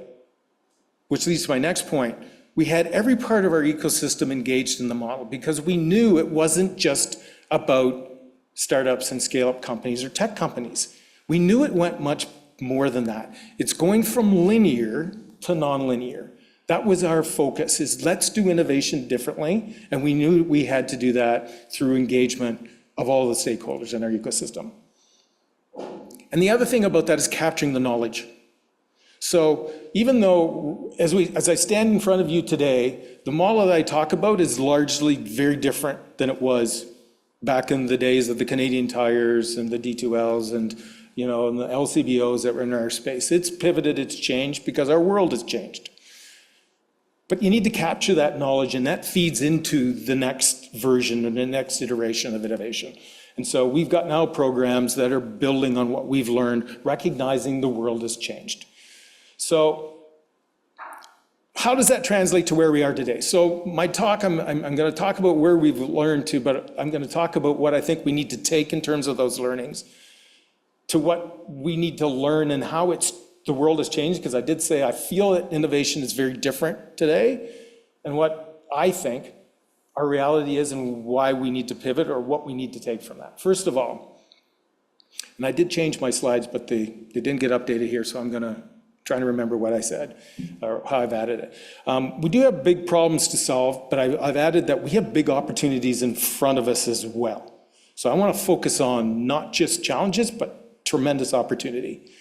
which leads to my next point, we had every part of our ecosystem engaged in the model because we knew it wasn't just about startups and scale-up companies or tech companies. We knew it went much more than that. It's going from linear to nonlinear. That was our focus, is let's do innovation differently, and we knew we had to do that through engagement of all the stakeholders in our ecosystem. And the other thing about that is capturing the knowledge. So even though, as I stand in front of you today, the model that I talk about is largely very different than it was back in the days of the Canadian Tires and the D2Ls and the LCBOs that were in our space. It's pivoted, it's changed because our world has changed. But you need to capture that knowledge, and that feeds into the next version and the next iteration of innovation. And so we've got now programs that are building on what we've learned, recognizing the world has changed. So how does that translate to where we are today? So my talk, I'm going to talk about where we've learned to, but I'm going to talk about what I think we need to take in terms of those learnings to what we need to learn and how the world has changed, because I did say I feel that innovation is very different today, and what I think our reality is and why we need to pivot or what we need to take from that. First of all, and I did change my slides, but they didn't get updated here, so I'm going to try to remember what I said or how I've added it. We do have big problems to solve, but I've added that we have big opportunities in front of us as well. So I want to focus on not just challenges, but tremendous opportunity.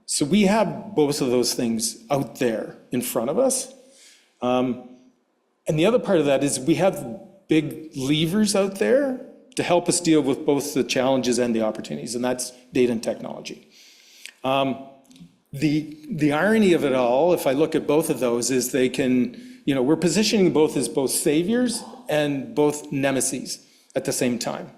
So we have both of those things out there in front of us. And the other part of that is we have big levers out there to help us deal with both the challenges and the opportunities, and that's data and technology. The irony of it all, if I look at both of those, is they can, we're positioning both as both saviors and both nemesis at the same time.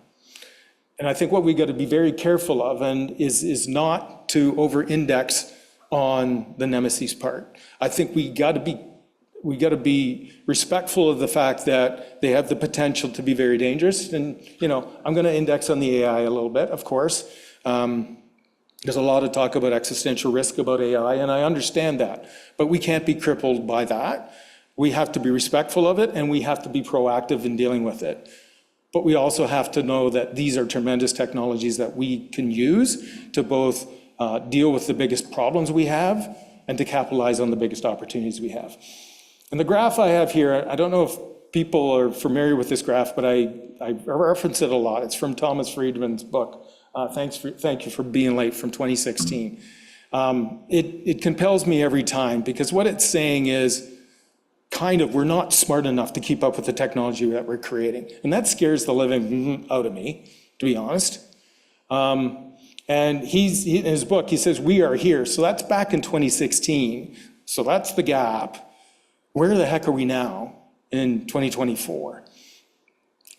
And I think what we got to be very careful of is not to over-index on the nemesis part. I think we got to be respectful of the fact that they have the potential to be very dangerous. And, I'm going to index on the AI a little bit, of course. There's a lot of talk about existential risk about AI, and I understand that. But we can't be crippled by that. We have to be respectful of it, and we have to be proactive in dealing with it. But we also have to know that these are tremendous technologies that we can use to both deal with the biggest problems we have and to capitalize on the biggest opportunities we have. And the graph I have here, I don't know if people are familiar with this graph, but I reference it a lot. It's from Thomas Friedman's book, Thank You for Being Late, from 2016. It compels me every time, because what it's saying is, we're not smart enough to keep up with the technology that we're creating. And that scares the living out of me, to be honest. And in his book, he says, we are here. So that's back in 2016. So that's the gap. Where the heck are we now in 2024?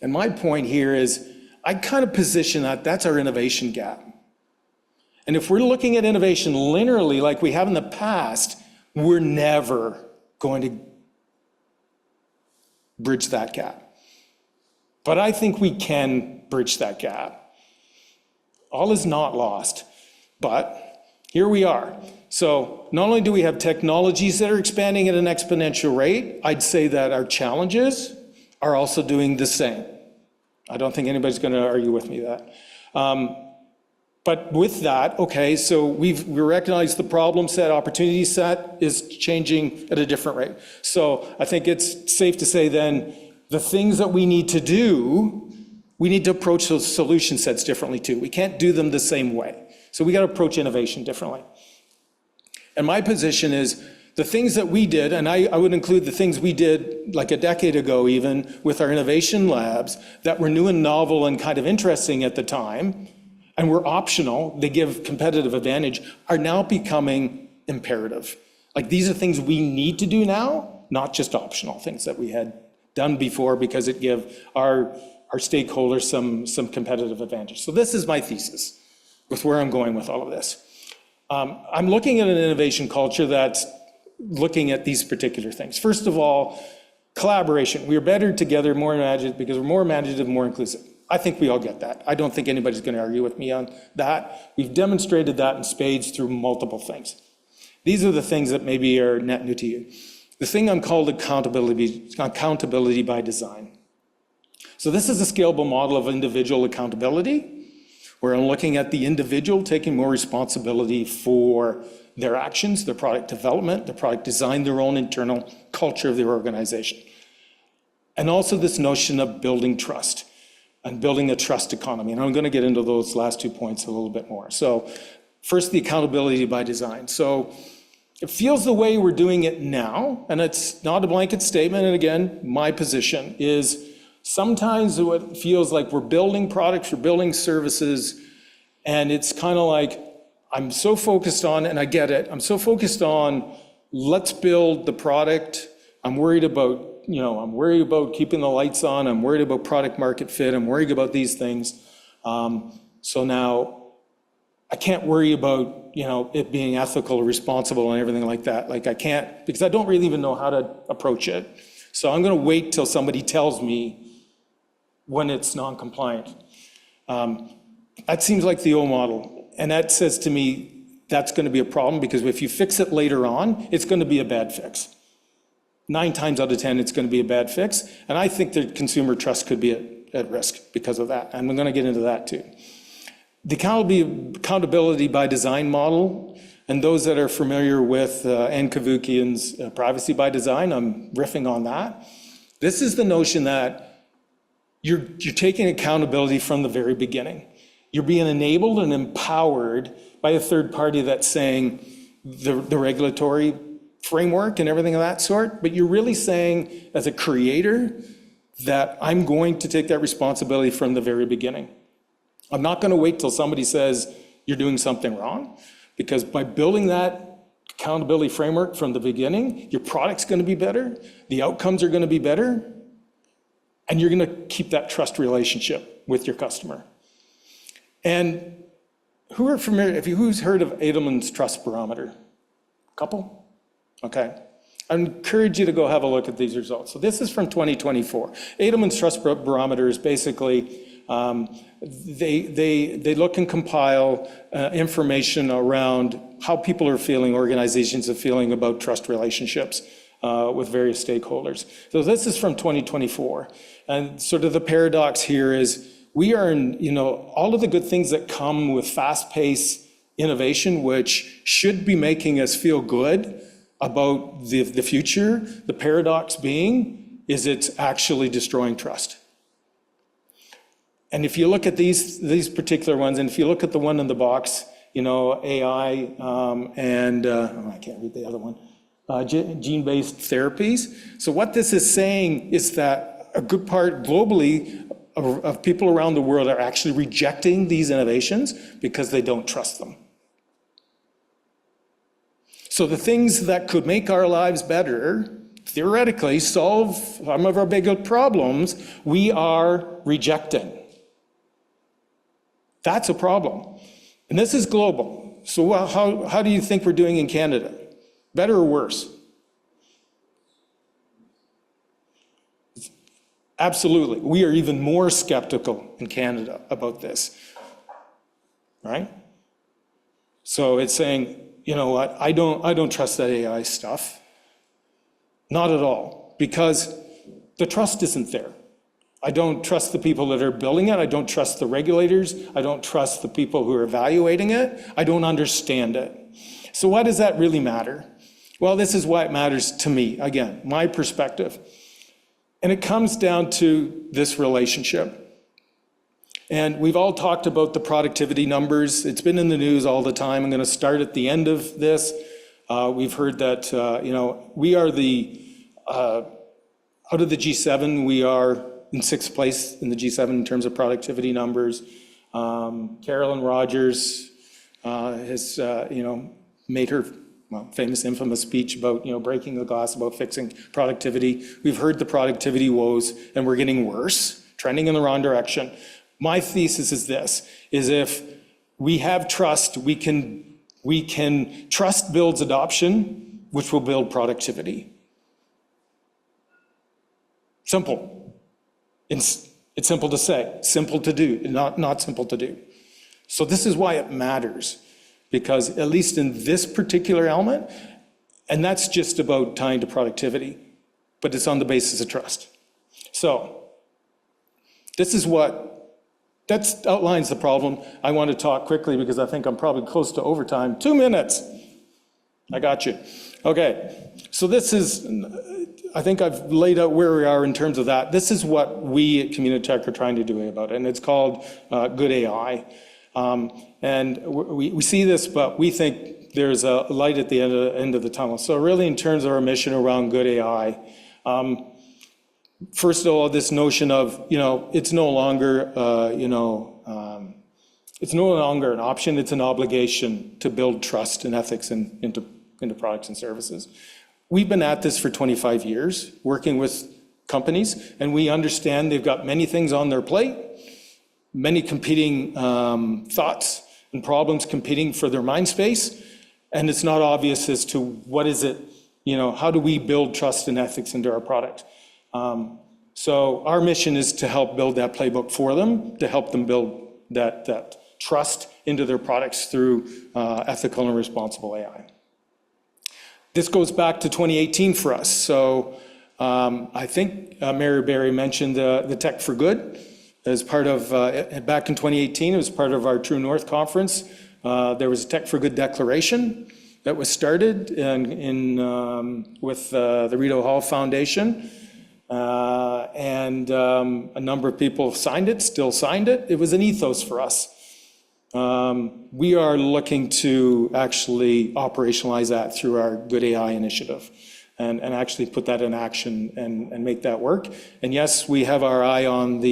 And my point here is, I kind of position that's our innovation gap. And if we're looking at innovation linearly like we have in the past, we're never going to bridge that gap. But I think we can bridge that gap. All is not lost, but here we are. So not only do we have technologies that are expanding at an exponential rate, I'd say that our challenges are also doing the same. I don't think anybody's going to argue with me that. But with that, okay, so we recognize the problem set, opportunity set is changing at a different rate. So I think it's safe to say then, the things that we need to do, we need to approach those solution sets differently too. We can't do them the same way. So we got to approach innovation differently. And my position is, the things that we did, and I would include the things we did like a decade ago even, with our innovation labs, that were new and novel and kind of interesting at the time, and were optional, they give competitive advantage, are now becoming imperative. Like, these are things we need to do now, not just optional things that we had done before because it give our stakeholders some competitive advantage. So this is my thesis with where I'm going with all of this. I'm looking at an innovation culture that's looking at these particular things. First of all, collaboration. We are better together, more imaginative, because we're more imaginative, more inclusive. I think we all get that. I don't think anybody's going to argue with me on that. We've demonstrated that in spades through multiple things. These are the things that maybe are net new to you. The thing I'm called accountability by design. So this is a scalable model of individual accountability, where I'm looking at the individual taking more responsibility for their actions, their product development, their product design, their own internal culture of their organization. And also this notion of building trust and building a trust economy. And I'm going to get into those last 2 points a little bit more. So first, the accountability by design. So it feels the way we're doing it now, and it's not a blanket statement, and again, my position is sometimes it feels like we're building products, we're building services, and it's kind of like, I'm so focused on, and I get it, I'm so focused on, let's build the product. I'm worried about keeping the lights on. I'm worried about product market fit. I'm worried about these things. So now I can't worry about, it being ethical or responsible and everything like that. Like, I can't, because I don't really even know how to approach it. So I'm going to wait till somebody tells me when it's non-compliant. That seems like the old model. And that says to me, that's going to be a problem, because if you fix it later on, it's going to be a bad fix. 9 times out of 10, it's going to be a bad fix. And I think that consumer trust could be at risk because of that. And we're going to get into that too. The accountability by design model, and those that are familiar with Ann Cavoukian's privacy by design, I'm riffing on that. This is the notion that you're taking accountability from the very beginning. You're being enabled and empowered by a third party that's saying the regulatory framework and everything of that sort, but you're really saying as a creator that I'm going to take that responsibility from the very beginning. I'm not going to wait till somebody says you're doing something wrong, because by building that accountability framework from the beginning, your product's going to be better, the outcomes are going to be better, and you're going to keep that trust relationship with your customer. And who are familiar, who's heard of Edelman's Trust Barometer? A couple? Okay. I encourage you to go have a look at these results. So this is from 2024. Edelman's Trust Barometer is basically, they look and compile information around how people are feeling, organizations are feeling about trust relationships with various stakeholders. So this is from 2024. And sort of the paradox here is we are in, all of the good things that come with fast-paced innovation, which should be making us feel good about the future. The paradox being is it's actually destroying trust. And if you look at these particular ones, and if you look at the one in the box, AI and I can't read the other one, gene-based therapies. So what this is saying is that a good part globally of people around the world are actually rejecting these innovations because they don't trust them. So the things that could make our lives better, theoretically solve some of our bigger problems, we are rejecting. That's a problem. And this is global. So how do you think we're doing in Canada? Better or worse? Absolutely. We are even more skeptical in Canada about this, right? So it's saying, you know what, I don't trust that AI stuff. Not at all, because the trust isn't there. I don't trust the people that are building it. I don't trust the regulators. I don't trust the people who are evaluating it. I don't understand it. So why does that really matter? Well, this is why it matters to me. Again, my perspective. And it comes down to this relationship. And we've all talked about the productivity numbers. It's been in the news all the time. I'm going to start at the end of this. We've heard that, we are out of the G7, we are in 6th place in the G7 in terms of productivity numbers. Carolyn Rogers has, made her famous, infamous speech about, breaking the glass, about fixing productivity. We've heard the productivity woes, and we're getting worse, trending in the wrong direction. My thesis is this, is if we have trust, we can trust builds adoption, which will build productivity. Simple. It's simple to say, simple to do, not simple to do. So this is why it matters, because at least in this particular element, and that's just about tying to productivity, but it's on the basis of trust. So this is that outlines the problem. I want to talk quickly because I think I'm probably close to overtime. 2 minutes. I got you. Okay, so this is, I think I've laid out where we are in terms of that. This is what we at Communitech are trying to do about it, and it's called Good AI. And we see this, but we think there's a light at the end of the tunnel. So really in terms of our mission around Good AI, first of all, this notion of, it's no longer, it's no longer an option, it's an obligation to build trust and ethics into products and services. We've been at this for 25 years, working with companies, and we understand they've got many things on their plate, many competing thoughts and problems competing for their mind space, and it's not obvious as to what is it, how do we build trust and ethics into our product? So our mission is to help build that playbook for them, to help them build that trust into their products through ethical and responsible AI. This goes back to 2018 for us. So I think Mary Barry mentioned the Tech for Good as part of, back in 2018, it was part of our True North conference. There was a Tech for Good declaration that was started with the Rito Hall Foundation. And a number of people signed it, still signed it. It was an ethos for us. We are looking to actually operationalize that through our Good AI initiative and actually put that in action and make that work. And yes, we have our eye on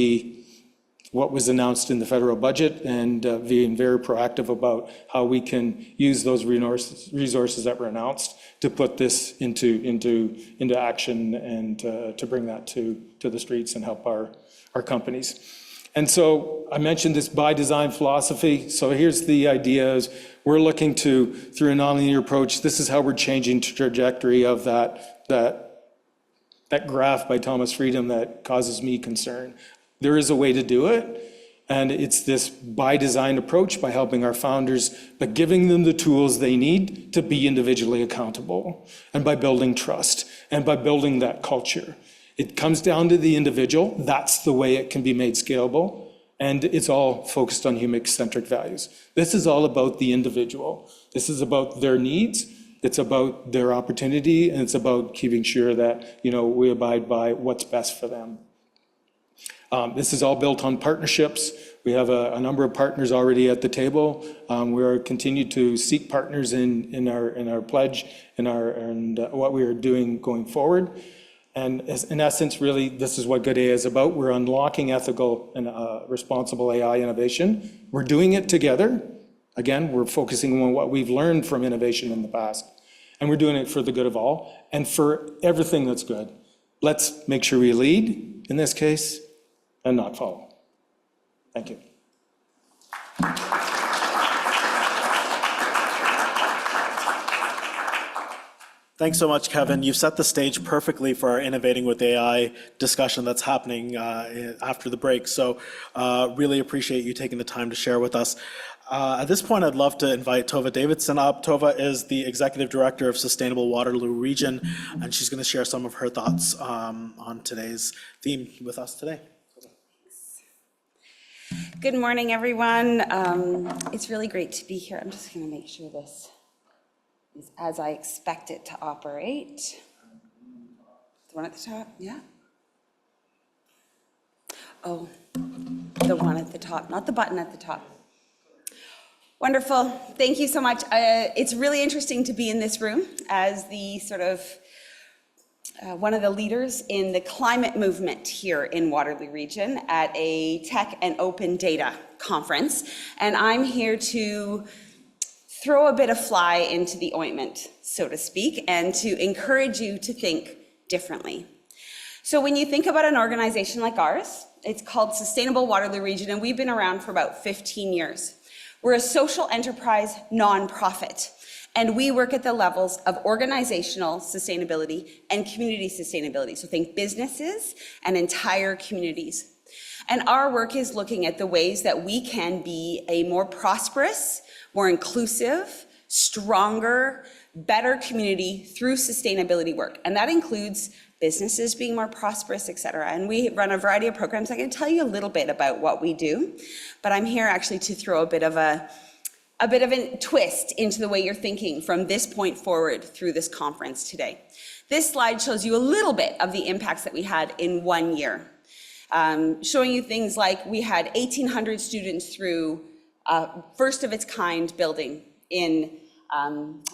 what was announced in the federal budget and being very proactive about how we can use those resources that were announced to put this into action and to bring that to the streets and help our companies. And so I mentioned this by design philosophy. So here's the idea is we're looking to, through a nonlinear approach, this is how we're changing the trajectory of that graph by Thomas Friedman that causes me concern. There is a way to do it, and it's this by design approach by helping our founders, but giving them the tools they need to be individually accountable, and by building trust, and by building that culture. It comes down to the individual. That's the way it can be made scalable, and it's all focused on human-centric values. This is all about the individual. This is about their needs. It's about their opportunity, and it's about keeping sure that we abide by what's best for them. This is all built on partnerships. We have a number of partners already at the table. We are continue to seek partners in our pledge and what we are doing going forward. And in essence, really, this is what Good AI is about. We're unlocking ethical and responsible AI innovation. We're doing it together. Again, we're focusing on what we've learned from innovation in the past. And we're doing it for the good of all and for everything that's good. Let's make sure we lead in this case and not follow. Thank you. Thanks so much, Kevin. You've set the stage perfectly for our Innovating with AI discussion that's happening after the break. So really appreciate you taking the time to share with us. At this point, I'd love to invite Tova Davidson up. Tova is the Executive Director of Sustainable Waterloo Region, and she's going to share some of her thoughts on today's theme with us today. Good morning, everyone. It's really great to be here. I'm just going to make sure this is as I expect it to operate. The one at the top, yeah? Oh, the one at the top, not the button at the top. Wonderful. Thank you so much. It's really interesting to be in this room as the sort of one of the leaders in the climate movement here in Waterloo Region at a tech and open data conference. And I'm here to throw a bit of fly into the ointment, so to speak, and to encourage you to think differently. So when you think about an organization like ours, it's called Sustainable Waterloo Region, and we've been around for about 15 years. We're a social enterprise nonprofit, and we work at the levels of organizational sustainability and community sustainability. So think businesses and entire communities. And our work is looking at the ways that we can be a more prosperous, more inclusive, stronger, better community through sustainability work. And that includes businesses being more prosperous, et cetera. And we run a variety of programs. I can tell you a little bit about what we do, but I'm here actually to throw a bit of a twist into the way you're thinking from this point forward through this conference today. This slide shows you a little bit of the impacts that we had in 1 year. Showing you things like we had 1,800 students through first of its kind building in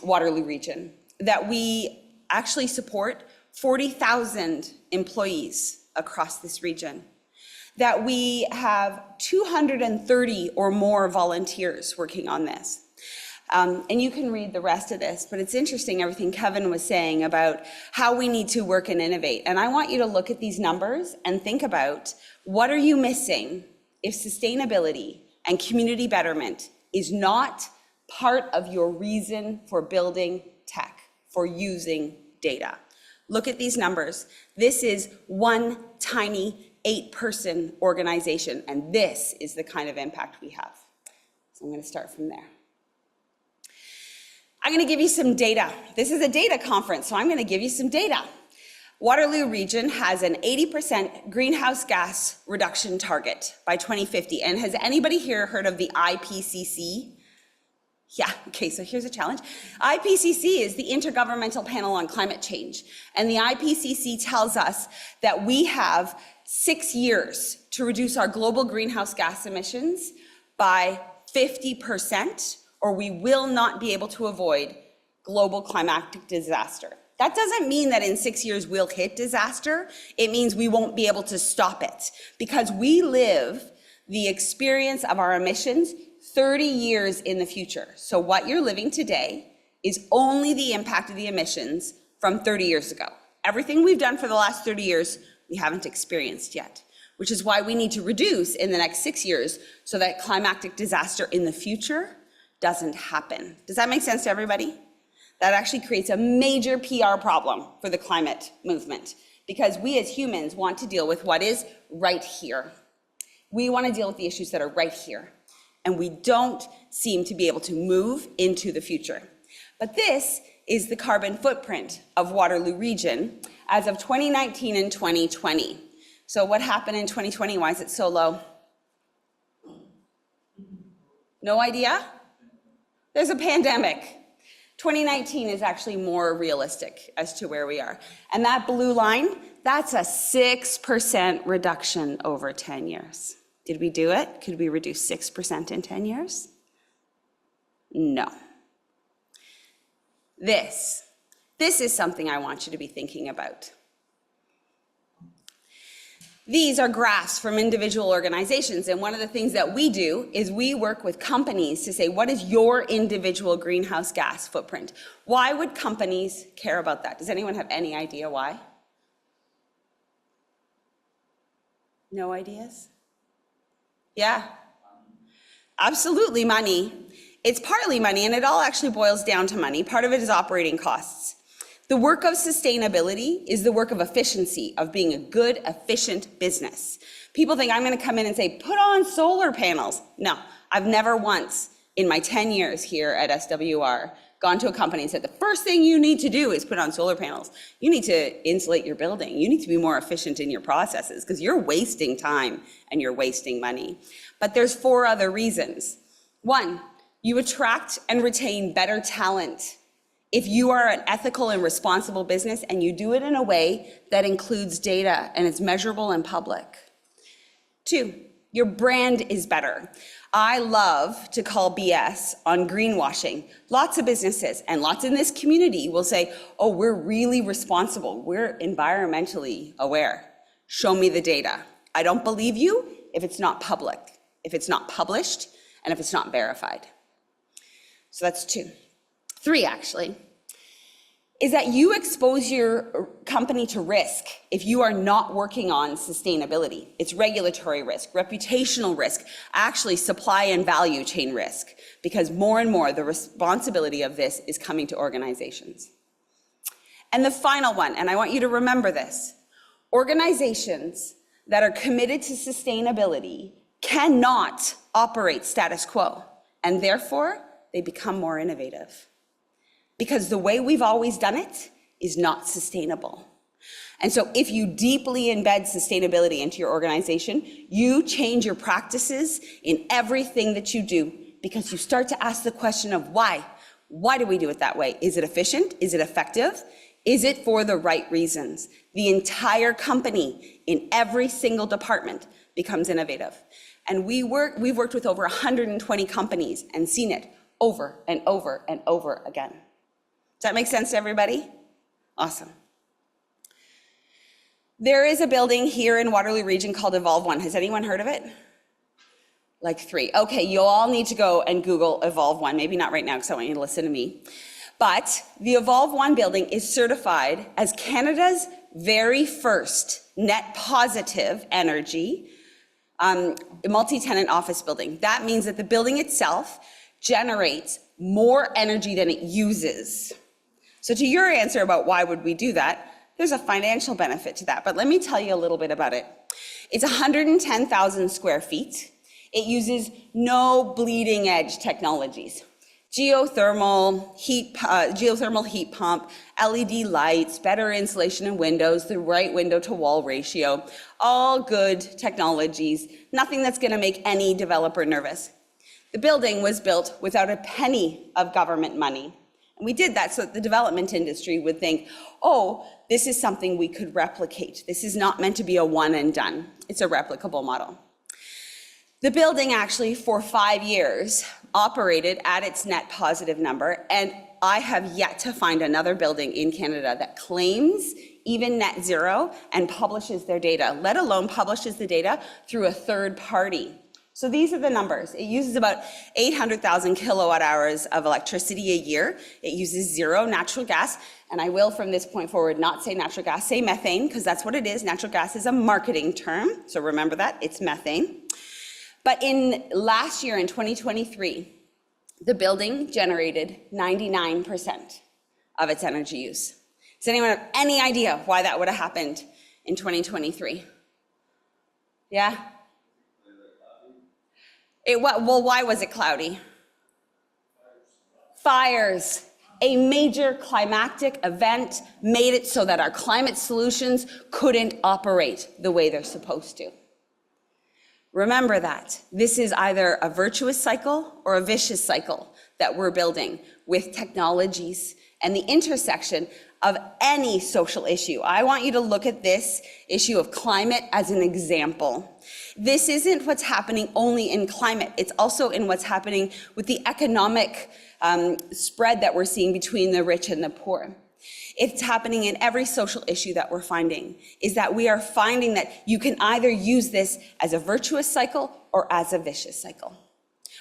Waterloo Region, that we actually support 40,000 employees across this region, that we have 230 or more volunteers working on this. And you can read the rest of this, but it's interesting everything Kevin was saying about how we need to work and innovate. And I want you to look at these numbers and think about what are you missing if sustainability and community betterment is not part of your reason for building tech, for using data. Look at these numbers. This is one tiny 8-person organization, and this is the kind of impact we have. So I'm going to start from there. I'm going to give you some data. This is a data conference, so I'm going to give you some data. Waterloo region has an 80% greenhouse gas reduction target by 2050. And has anybody here heard of the IPCC? Yeah, okay, so here's a challenge. IPCC is the Intergovernmental Panel on Climate Change. And the IPCC tells us that we have 6 years to reduce our global greenhouse gas emissions by 50%, or we will not be able to avoid global climatic disaster. That doesn't mean that in 6 years we'll hit disaster. It means we won't be able to stop it, because we live the experience of our emissions 30 years in the future. So what you're living today is only the impact of the emissions from 30 years ago. Everything we've done for the last 30 years, we haven't experienced yet, which is why we need to reduce in the next 6 years so that climatic disaster in the future doesn't happen. Does that make sense to everybody? That actually creates a major PR problem for the climate movement, because we as humans want to deal with what is right here. We want to deal with the issues that are right here, and we don't seem to be able to move into the future. But this is the carbon footprint of Waterloo region as of 2019 and 2020. So what happened in 2020? Why is it so low? No idea? There's a pandemic. 2019 is actually more realistic as to where we are. And that blue line, that's a 6% reduction over 10 years. Did we do it? Could we reduce 6% in 10 years? No. This is something I want you to be thinking about. These are graphs from individual organizations, and one of the things that we do is we work with companies to say, what is your individual greenhouse gas footprint? Why would companies care about that? Does anyone have any idea why? No ideas? Yeah, absolutely money. It's partly money, and it all actually boils down to money. Part of it is operating costs. The work of sustainability is the work of efficiency, of being a good, efficient business. People think I'm going to come in and say, put on solar panels. No, I've never once in my 10 years here at SWR gone to a company and said, the first thing you need to do is put on solar panels. You need to insulate your building. You need to be more efficient in your processes, because you're wasting time and you're wasting money. But there's 4 other reasons. 1, you attract and retain better talent if you are an ethical and responsible business and you do it in a way that includes data and it's measurable and public. 2, your brand is better. I love to call BS on greenwashing. Lots of businesses and lots in this community will say, oh, we're really responsible. We're environmentally aware. Show me the data. I don't believe you if it's not public, if it's not published, and if it's not verified. So that's 2. 3, actually, is that you expose your company to risk if you are not working on sustainability. It's regulatory risk, reputational risk, actually supply and value chain risk, because more and more the responsibility of this is coming to organizations. And the final one, and I want you to remember this, organizations that are committed to sustainability cannot operate status quo, and therefore they become more innovative. Because the way we've always done it is not sustainable. And so if you deeply embed sustainability into your organization, you change your practices in everything that you do, because you start to ask the question of why. Why do we do it that way? Is it efficient? Is it effective? Is it for the right reasons? The entire company in every single department becomes innovative. And we've worked with over 120 companies and seen it over and over and over again. Does that make sense to everybody? Awesome. There is a building here in Waterloo region called Evolve One. Has anyone heard of it? Like 3. Okay, you all need to go and Google Evolve One. Maybe not right now because I want you to listen to me. But the Evolve One building is certified as Canada's very first net positive energy multi-tenant office building. That means that the building itself generates more energy than it uses. So to your answer about why would we do that, there's a financial benefit to that, but let me tell you a little bit about it. It's 110,000 square feet. It uses no bleeding edge technologies. Geothermal heat pump, LED lights, better insulation in windows, the right window to wall ratio, all good technologies, nothing that's going to make any developer nervous. The building was built without a penny of government money. And we did that so that the development industry would think, oh, this is something we could replicate. This is not meant to be a one and done. It's a replicable model. The building actually, for 5 years, operated at its net positive number, and I have yet to find another building in Canada that claims even net zero and publishes their data, let alone publishes the data through a third party. So these are the numbers. It uses about 800,000 kilowatt hours of electricity a year. It uses zero natural gas, and I will from this point forward not say natural gas, say methane, because that's what it is. Natural gas is a marketing term, so remember that, it's methane. But in last year, in 2023, the building generated 99% of its energy use. Does anyone have any idea why that would have happened in 2023? Yeah? Well, why was it cloudy? Fires. A major climactic event made it so that our climate solutions couldn't operate the way they're supposed to. Remember that. This is either a virtuous cycle or a vicious cycle that we're building with technologies and the intersection of any social issue. I want you to look at this issue of climate as an example. This isn't what's happening only in climate. It's also in what's happening with the economic spread that we're seeing between the rich and the poor. It's happening in every social issue that we're finding, is that we are finding that you can either use this as a virtuous cycle or as a vicious cycle.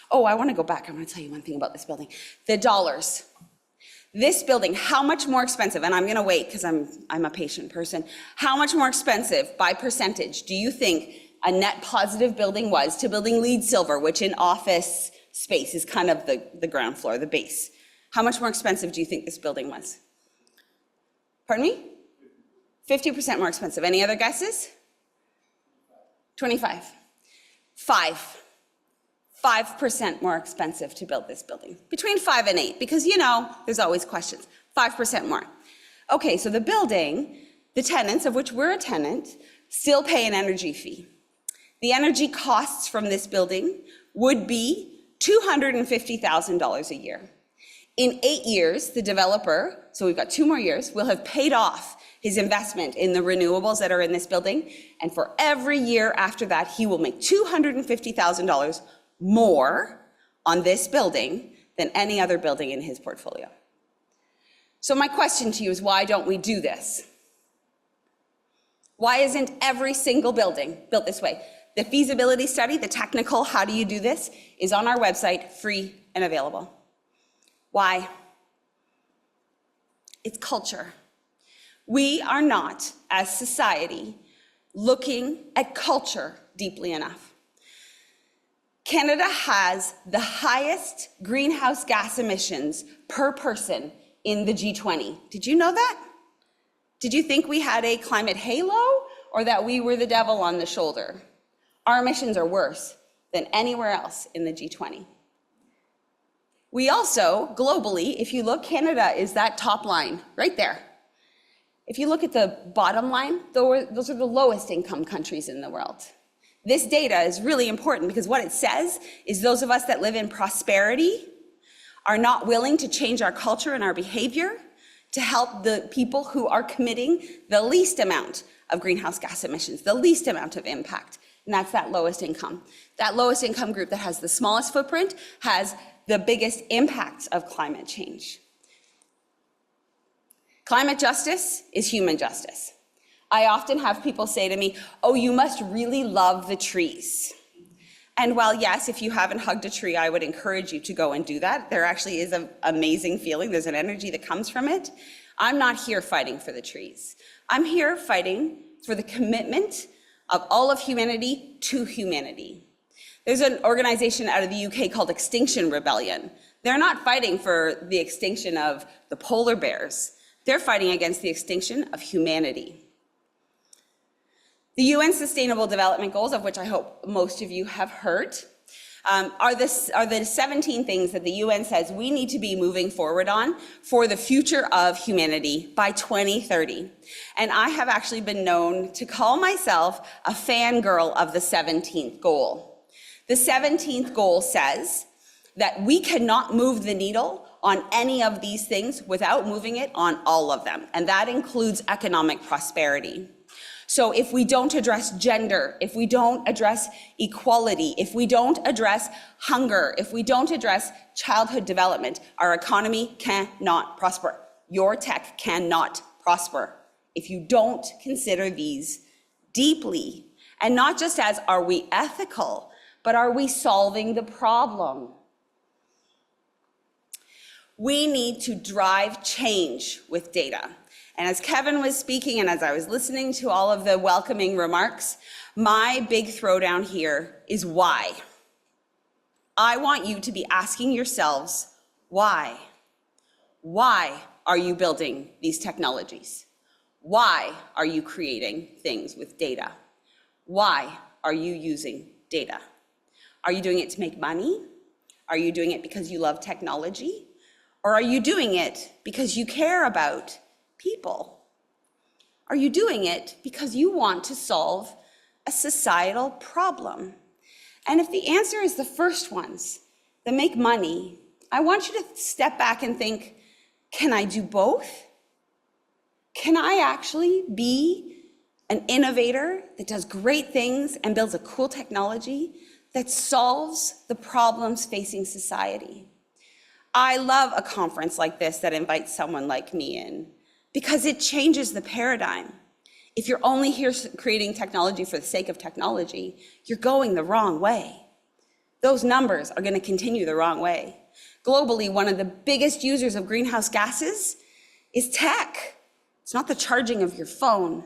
Oh, I want to go back. I want to tell you one thing about this building. The dollars. This building, how much more expensive, and I'm going to wait because I'm a patient person, how much more expensive by percentage do you think a net positive building was to building LEED Silver, which in office space is kind of the ground floor, the base? How much more expensive do you think this building was? Pardon me? 50% more expensive. Any other guesses? 25. 5% more expensive to build this building. Between 5 and 8, because there's always questions. 5% more. Okay, so the building, the tenants, of which we're a tenant, still pay an energy fee. The energy costs from this building would be $250,000 a year. In 8 years, the developer, so we've got 2 more years, will have paid off his investment in the renewables that are in this building, and for every year after that, he will make $250,000 more on this building than any other building in his portfolio. So my question to you is, why don't we do this? Why isn't every single building built this way? The feasibility study, the technical, how do you do this, is on our website, free and available. Why? It's culture. We are not, as society, looking at culture deeply enough. Canada has the highest greenhouse gas emissions per person in the G20. Did you know that? Did you think we had a climate halo or that we were the devil on the shoulder? Our emissions are worse than anywhere else in the G20. We also, globally, if you look, Canada is that top line right there. If you look at the bottom line, those are the lowest income countries in the world. This data is really important because what it says is those of us that live in prosperity are not willing to change our culture and our behavior to help the people who are committing the least amount of greenhouse gas emissions, the least amount of impact, and that's that lowest income. That lowest income group that has the smallest footprint has the biggest impacts of climate change. Climate justice is human justice. I often have people say to me, oh, you must really love the trees. And while yes, if you haven't hugged a tree, I would encourage you to go and do that. There actually is an amazing feeling. There's an energy that comes from it. I'm not here fighting for the trees. I'm here fighting for the commitment of all of humanity to humanity. There's an organization out of the UK called Extinction Rebellion. They're not fighting for the extinction of the polar bears. They're fighting against the extinction of humanity. The UN Sustainable Development Goals, of which I hope most of you have heard, are the 17 things that the UN says we need to be moving forward on for the future of humanity by 2030. And I have actually been known to call myself a fangirl of the 17th goal. The 17th goal says that we cannot move the needle on any of these things without moving it on all of them, and that includes economic prosperity. So if we don't address gender, if we don't address equality, if we don't address hunger, if we don't address childhood development, our economy cannot prosper. Your tech cannot prosper if you don't consider these deeply, and not just as, are we ethical, but are we solving the problem? We need to drive change with data. And as Kevin was speaking and as I was listening to all of the welcoming remarks, my big throwdown here is why. I want you to be asking yourselves, why? Why are you building these technologies? Why are you creating things with data? Why are you using data? Are you doing it to make money? Are you doing it because you love technology? Or are you doing it because you care about people? Are you doing it because you want to solve a societal problem? And if the answer is the first ones, that make money, I want you to step back and think, can I do both? Can I actually be an innovator that does great things and builds a cool technology that solves the problems facing society? I love a conference like this that invites someone like me in because it changes the paradigm. If you're only here creating technology for the sake of technology, you're going the wrong way. Those numbers are going to continue the wrong way. Globally, one of the biggest users of greenhouse gases is tech. It's not the charging of your phone.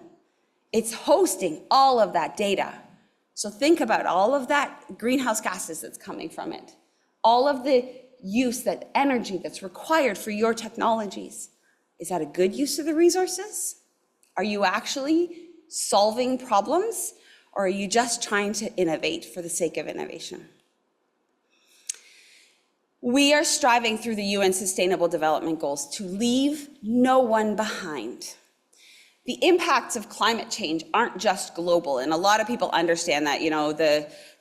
It's hosting all of that data. So think about all of that greenhouse gases that's coming from it. All of the use, that energy that's required for your technologies. Is that a good use of the resources? Are you actually solving problems, or are you just trying to innovate for the sake of innovation? We are striving through the UN Sustainable Development Goals to leave no one behind. The impacts of climate change aren't just global, and a lot of people understand that,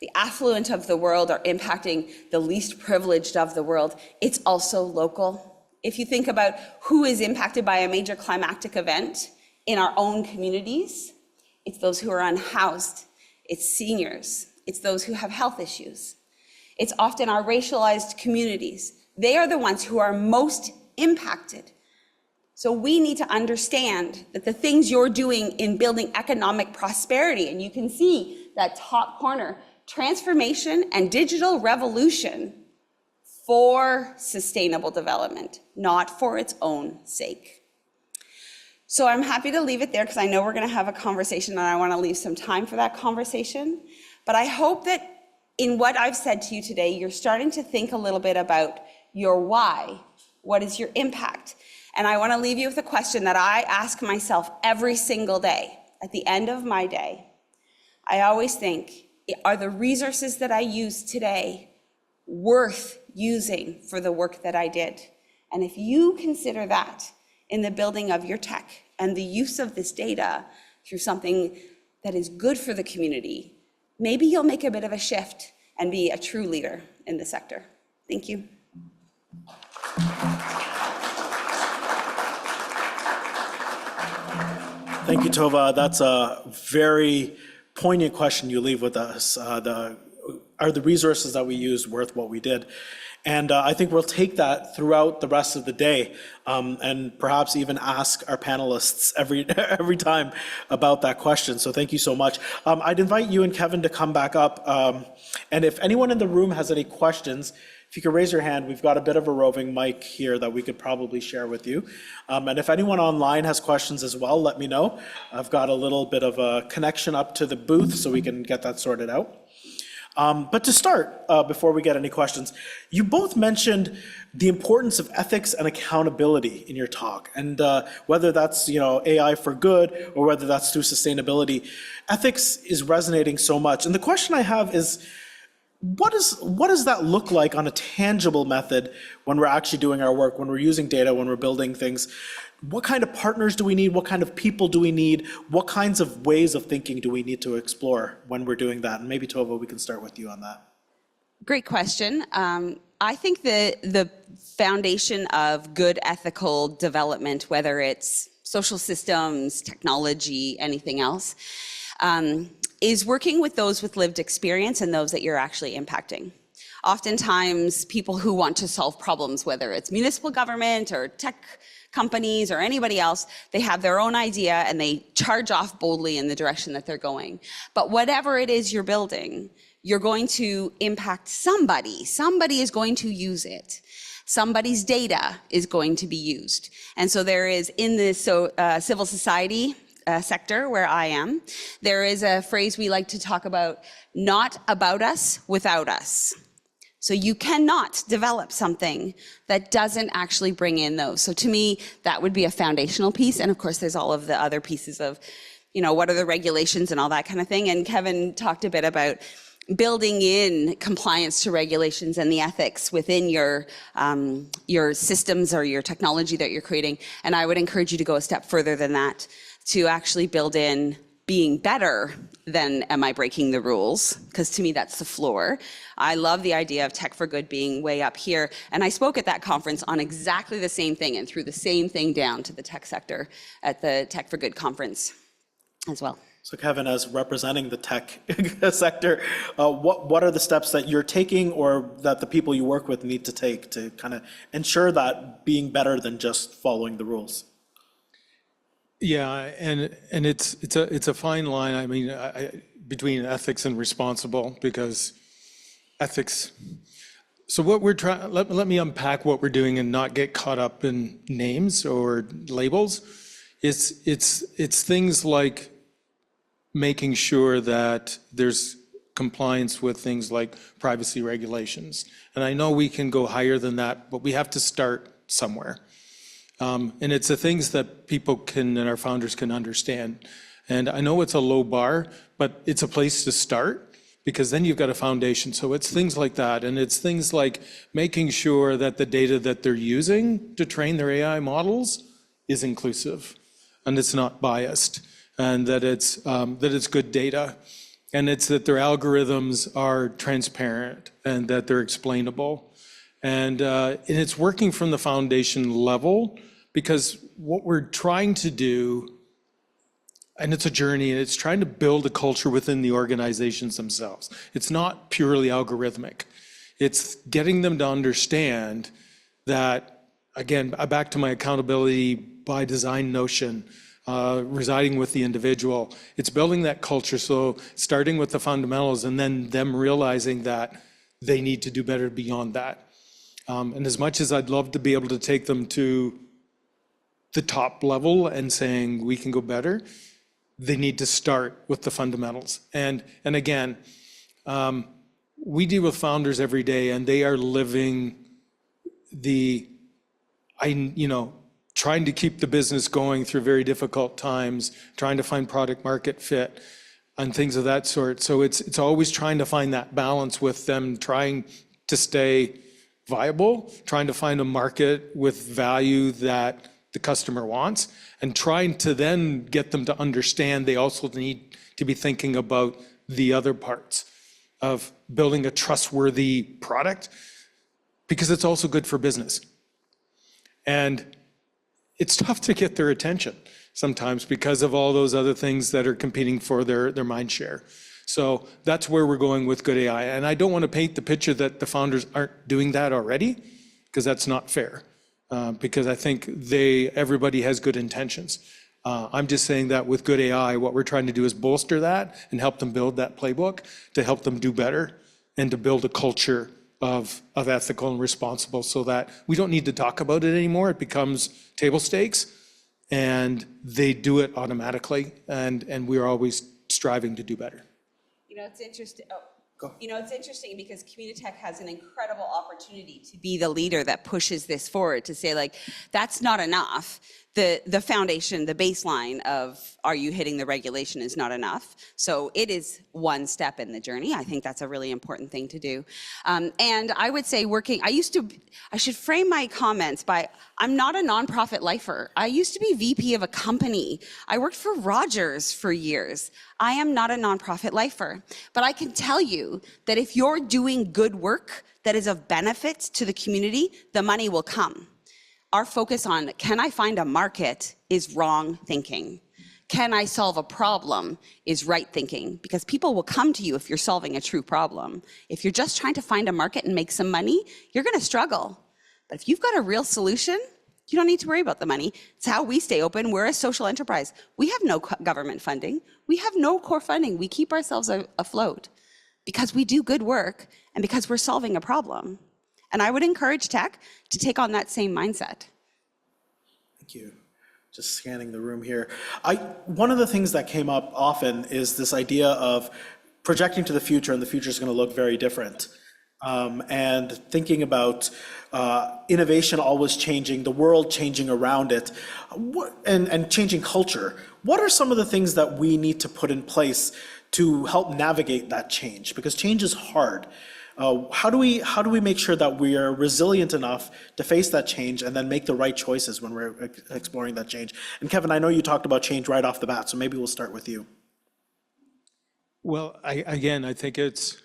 the affluent of the world are impacting the least privileged of the world. It's also local. If you think about who is impacted by a major climatic event in our own communities, it's those who are unhoused, it's seniors, it's those who have health issues. It's often our racialized communities. They are the ones who are most impacted. So we need to understand that the things you're doing in building economic prosperity, and you can see that top corner, transformation and digital revolution for sustainable development, not for its own sake. So I'm happy to leave it there because I know we're going to have a conversation and I want to leave some time for that conversation. But I hope that in what I've said to you today, you're starting to think a little bit about your why. What is your impact? And I want to leave you with a question that I ask myself every single day. At the end of my day, I always think, are the resources that I use today worth using for the work that I did? And if you consider that in the building of your tech and the use of this data through something that is good for the community, maybe you'll make a bit of a shift and be a true leader in the sector. Thank you. Thank you, Tova. That's a very poignant question you leave with us. Are the resources that we use worth what we did? And I think we'll take that throughout the rest of the day, and perhaps even ask our panelists every time about that question. So thank you so much. I'd invite you and Kevin to come back up. And if anyone in the room has any questions, if you could raise your hand, we've got a bit of a roving mic here that we could probably share with you. And if anyone online has questions as well, let me know. I've got a little bit of a connection up to the booth so we can get that sorted out. But to start, before we get any questions, you both mentioned the importance of ethics and accountability in your talk, and whether that's AI for good or whether that's through sustainability, ethics is resonating so much. And the question I have is, what does that look like on a tangible method when we're actually doing our work, when we're using data, when we're building things? What kind of partners do we need? What kind of people do we need? What kinds of ways of thinking do we need to explore when we're doing that? And maybe, Tova, we can start with you on that. Great question. I think the foundation of good ethical development, whether it's social systems, technology, anything else, is working with those with lived experience and those that you're actually impacting. Oftentimes, people who want to solve problems, whether it's municipal government or tech companies or anybody else, they have their own idea and they charge off boldly in the direction that they're going. But whatever it is you're building, you're going to impact somebody. Somebody is going to use it. Somebody's data is going to be used. And so there is, in this civil society sector where I am, there is a phrase we like to talk about, not about us, without us. So you cannot develop something that doesn't actually bring in those. So to me, that would be a foundational piece. And of course, there's all of the other pieces of, what are the regulations and all that kind of thing. And Kevin talked a bit about building in compliance to regulations and the ethics within your systems or your technology that you're creating. And I would encourage you to go a step further than that, to actually build in being better than am I breaking the rules? Because to me, that's the floor. I love the idea of tech for good being way up here. And I spoke at that conference on exactly the same thing and threw the same thing down to the tech sector at the Tech for Good conference as well. So Kevin, as representing the tech sector, what are the steps that you're taking or that the people you work with need to take to kind of ensure that being better than just following the rules? Yeah, and it's a fine line. I mean, between ethics and responsible, because ethics. So what we're trying. Let me unpack what we're doing and not get caught up in names or labels. It's things like making sure that there's compliance with things like privacy regulations. And I know we can go higher than that, but we have to start somewhere. And it's the things that people can and our founders can understand. And I know it's a low bar, but it's a place to start because then you've got a foundation. So it's things like that. And it's things like making sure that the data that they're using to train their AI models is inclusive and it's not biased, and that it's good data, and it's that their algorithms are transparent and that they're explainable. And it's working from the foundation level, because what we're trying to do, and it's a journey, and it's trying to build a culture within the organizations themselves. It's not purely algorithmic. It's getting them to understand that, again, back to my accountability by design notion, residing with the individual. It's building that culture, so starting with the fundamentals and then them realizing that they need to do better beyond that. And as much as I'd love to be able to take them to the top level and saying we can go better, they need to start with the fundamentals. And again, we deal with founders every day, and they are living trying to keep the business going through very difficult times, trying to find product market fit and things of that sort. So it's always trying to find that balance with them, trying to stay viable, trying to find a market with value that the customer wants, and trying to then get them to understand they also need to be thinking about the other parts of building a trustworthy product, because it's also good for business. And it's tough to get their attention sometimes because of all those other things that are competing for their mind share. So that's where we're going with Good AI. And I don't want to paint the picture that the founders aren't doing that already, because that's not fair. Because I think everybody has good intentions. I'm just saying that with Good AI, what we're trying to do is bolster that and help them build that playbook to help them do better and to build a culture of ethical and responsible, so that we don't need to talk about it anymore. It becomes table stakes and they do it automatically, and we're always striving to do better. It's interesting. It's interesting because Communitech has an incredible opportunity to be the leader that pushes this forward, to say, like, that's not enough. The foundation, the baseline of are you hitting the regulation is not enough. So it is one step in the journey. I think that's a really important thing to do. And I would say I should frame my comments by, I'm not a nonprofit lifer. I used to be VP of a company. I worked for Rogers for years. I am not a nonprofit lifer, but I can tell you that if you're doing good work that is of benefit to the community, the money will come. Our focus on, can I find a market, is wrong thinking. Can I solve a problem is right thinking, because people will come to you if you're solving a true problem. If you're just trying to find a market and make some money, you're gonna struggle. But if you've got a real solution, you don't need to worry about the money. It's how we stay open. We're a social enterprise. We have no government funding. We have no core funding. We keep ourselves afloat because we do good work and because we're solving a problem. And I would encourage tech to take on that same mindset. Thank you. Just scanning the room here. One of the things that came up often is this idea of projecting to the future, and the future is going to look very different. And thinking about innovation always changing, the world changing around it, and changing culture. What are some of the things that we need to put in place to help navigate that change? Because change is hard. How do we make sure that we are resilient enough to face that change and then make the right choices when we're exploring that change? And Kevin, I know you talked about change right off the bat, so maybe we'll start with you. Well, I think it's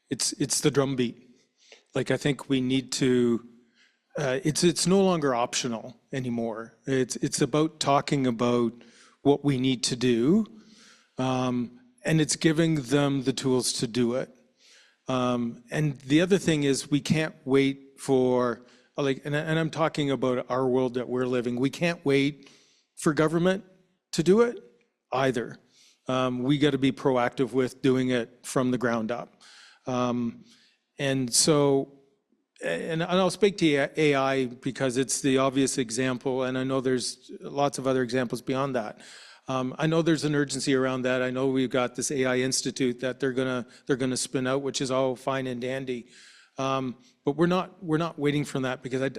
the drumbeat. Like, I think we need to, it's no longer optional anymore. It's about talking about what we need to do, and it's giving them the tools to do it. And the other thing is, we can't wait for, and I'm talking about our world that we're living, we can't wait for government to do it either. We got to be proactive with doing it from the ground up. And so, and I'll speak to AI because it's the obvious example, and I know there's lots of other examples beyond that. I know there's an urgency around that. I know we've got this AI Institute that they're gonna spin out, which is all fine and dandy. But we're not waiting for that, because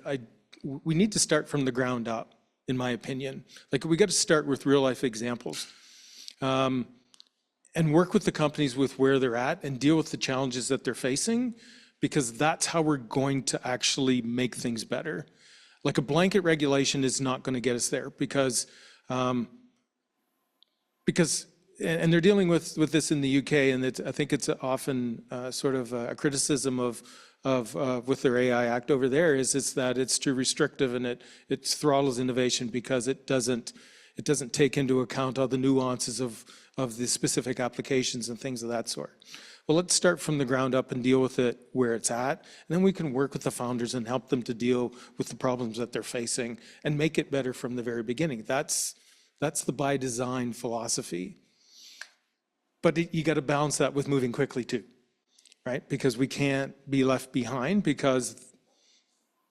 we need to start from the ground up, in my opinion. Like, we got to start with real life examples, and work with the companies with where they're at and deal with the challenges that they're facing, because that's how we're going to actually make things better. Like, a blanket regulation is not going to get us there, because and they're dealing with this in the UK, and I think it's often sort of a criticism of with their AI Act over there, is that it's too restrictive and it throttles innovation because it doesn't take into account all the nuances of the specific applications and things of that sort. Well, let's start from the ground up and deal with it where it's at, and then we can work with the founders and help them to deal with the problems that they're facing and make it better from the very beginning. That's the by design philosophy. But you got to balance that with moving quickly too, right? Because we can't be left behind, because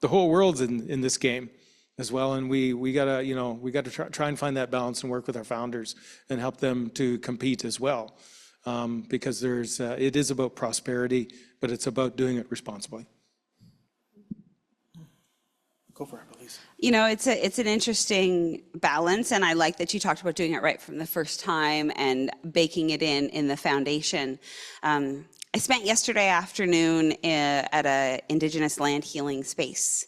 the whole world's in this game as well, and we gotta try and find that balance and work with our founders and help them to compete as well, because it is about prosperity, but it's about doing it responsibly. Go for it, please. You know, it's an interesting balance, and I like that you talked about doing it right from the first time and baking it in the foundation. I spent yesterday afternoon at a Indigenous land healing space,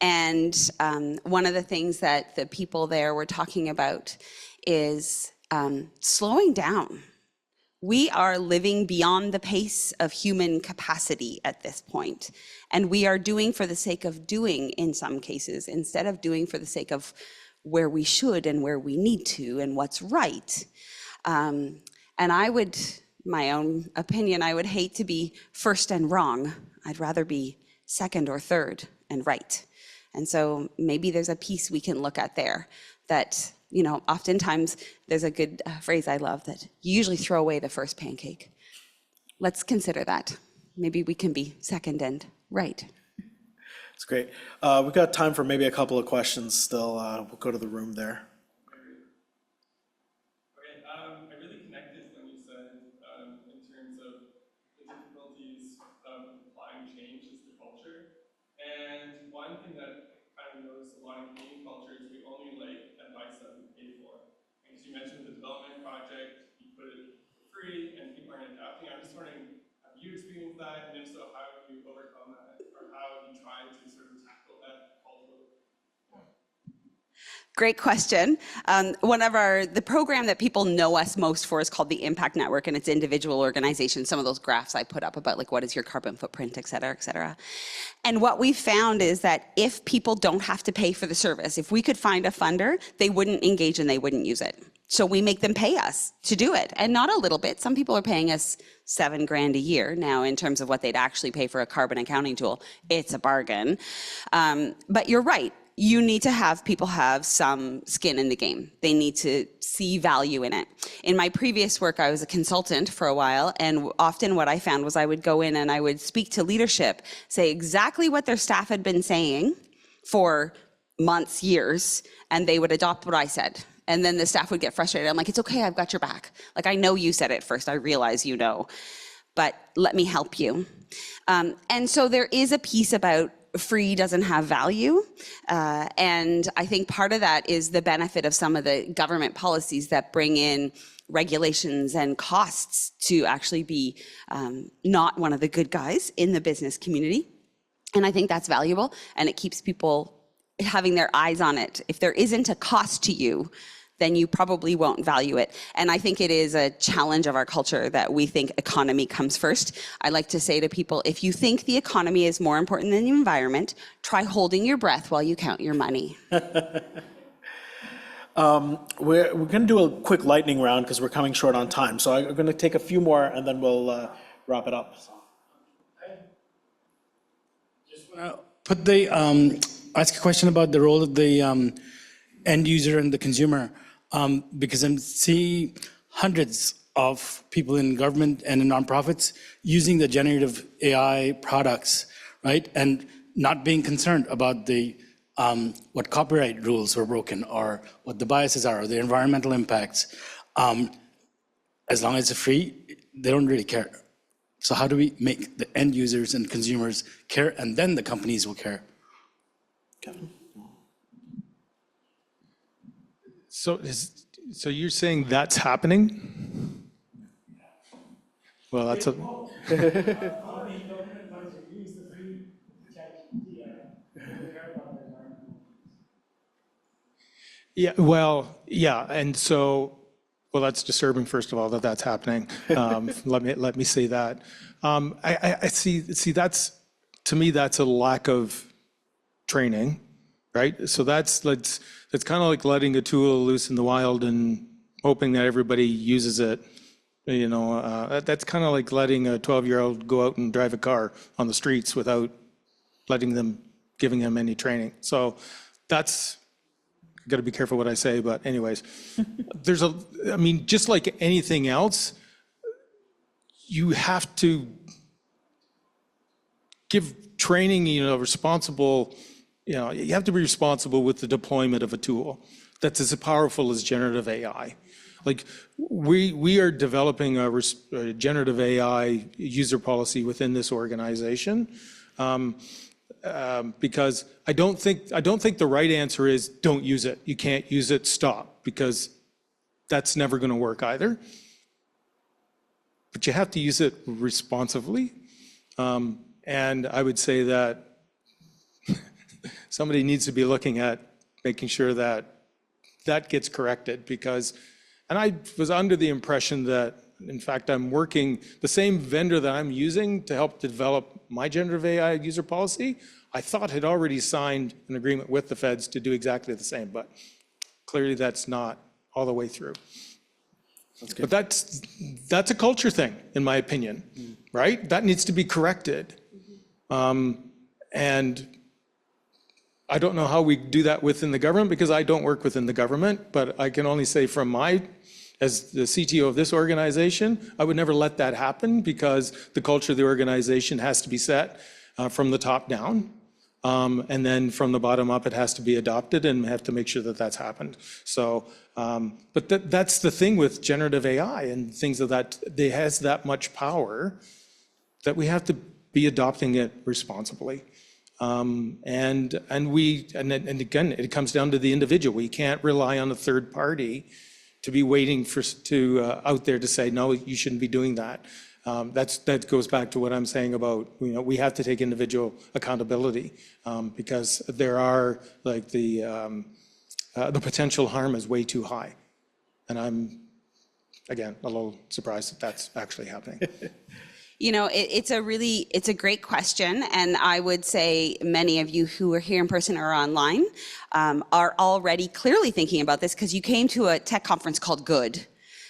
and one of the things that the people there were talking about is slowing down. We are living beyond the pace of human capacity at this point, and we are doing for the sake of doing in some cases, instead of doing for the sake of where we should and where we need to and what's right. And my own opinion, I would hate to be first and wrong. I'd rather be second or third and right. And so maybe there's a piece we can look at there that, you know, oftentimes there's a good phrase I love, that you usually throw away the first pancake. Let's consider that. Maybe we can be second and right. It's great. We've got time for maybe a couple of questions still. We'll go to the room there. Okay, I really connected when you said in terms of the difficulties of applying change to culture. And one thing that I kind of noticed a lot in Canadian culture is we only like advice that we pay for. you mentioned the development project, you put it free and people aren't adapting. I'm just wondering, have you experienced that? And if so, how have you overcome that? Or how have you tried to sort of tackle that cultural? Great question. The program that people know us most for is called the Impact Network, and it's individual organizations. Some of those graphs I put up about like what is your carbon footprint, et cetera, et cetera. And what we found is that if people don't have to pay for the service, if we could find a funder, they wouldn't engage and they wouldn't use it. So we make them pay us to do it, and not a little bit. Some people are paying us $7,000 a year now in terms of what they'd actually pay for a carbon accounting tool. It's a bargain. But you're right. You need to have people have some skin in the game. They need to see value in it. In my previous work, I was a consultant for a while, and often what I found was I would go in and I would speak to leadership, say exactly what their staff had been saying for months, years, and they would adopt what I said. And then the staff would get frustrated. I'm like, it's okay, I've got your back. Like, I know you said it first, I realize you know, but let me help you. And so there is a piece about free doesn't have value. And I think part of that is the benefit of some of the government policies that bring in regulations and costs to actually be not one of the good guys in the business community. And I think that's valuable, and it keeps people having their eyes on it. If there isn't a cost to you, then you probably won't value it. And I think it is a challenge of our culture that we think economy comes first. I like to say to people, if you think the economy is more important than the environment, try holding your breath while you count your money. We're going to do a quick lightning round because we're coming short on time. So I'm going to take a few more and then we'll wrap it up. Just want to put the ask a question about the role of the end user and the consumer, because I'm seeing hundreds of people in government and in nonprofits using the generative AI products, right? And not being concerned about the what copyright rules were broken or what the biases are or the environmental impacts. As long as it's free, they don't really care. So how do we make the end users and consumers care, and then the companies will care? Kevin? So you're saying that's happening? Well, that's a... Yeah, well, yeah, and so, well, that's disturbing, first of all, that that's happening. Let me say that. I see that's, to me, that's a lack of training, right? So that's kind of like letting a tool loose in the wild and hoping that everybody uses it. You know, that's kind of like letting a 12-year-old go out and drive a car on the streets without giving them any training. So that's, got to be careful what I say, but anyways, I mean, just like anything else, you have to give training, you know, you have to be responsible with the deployment of a tool that's as powerful as generative AI. Like we are developing a generative AI user policy within this organization. Because I don't think the right answer is don't use it. You can't use it, stop, because that's never going to work either. But you have to use it responsively. And I would say that somebody needs to be looking at making sure that that gets corrected, because, and I was under the impression that, in fact, I'm working, the same vendor that I'm using to help develop my generative AI user policy, I thought had already signed an agreement with the feds to do exactly the same, but clearly that's not all the way through. But that's a culture thing, in my opinion, right? That needs to be corrected. And I don't know how we do that within the government, because I don't work within the government, but I can only say from as the CTO of this organization, I would never let that happen, because the culture of the organization has to be set from the top down. And then from the bottom up, it has to be adopted, and we have to make sure that that's happened. So, but that's the thing with generative AI and things of that, it has that much power that we have to be adopting it responsibly. And again, it comes down to the individual. We can't rely on a third party to be waiting out there to say, no, you shouldn't be doing that. That goes back to what I'm saying about, we have to take individual accountability because there are the potential harm is way too high. And I'm, again, a little surprised that that's actually happening. It's a great question. And I would say many of you who are here in person or online are already clearly thinking about this because you came to a tech conference called Good.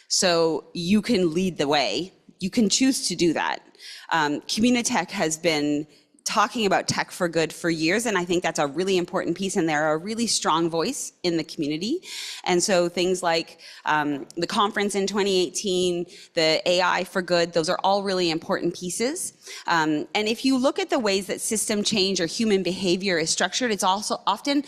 So you can lead the way. You can choose to do that. Communitech has been talking about tech for good for years, and I think that's a really important piece, and they're a really strong voice in the community. And so things like the conference in 2018, the AI for good, those are all really important pieces. And if you look at the ways that system change or human behavior is structured, it's also often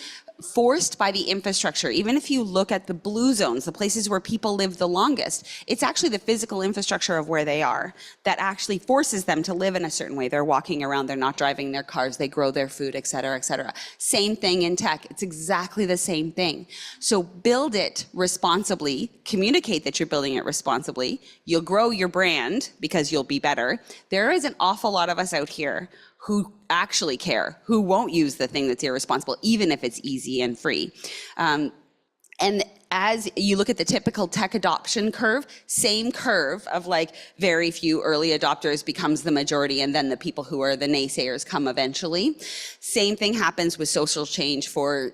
forced by the infrastructure. Even if you look at the blue zones, the places where people live the longest, it's actually the physical infrastructure of where they are that actually forces them to live in a certain way. They're walking around, they're not driving their cars, they grow their food, et cetera, et cetera. Same thing in tech. It's exactly the same thing. So build it responsibly, communicate that you're building it responsibly. You'll grow your brand because you'll be better. There is an awful lot of us out here who actually care, who won't use the thing that's irresponsible, even if it's easy and free. And as you look at the typical tech adoption curve, same curve of very few early adopters becomes the majority, and then the people who are the naysayers come eventually. Same thing happens with social change for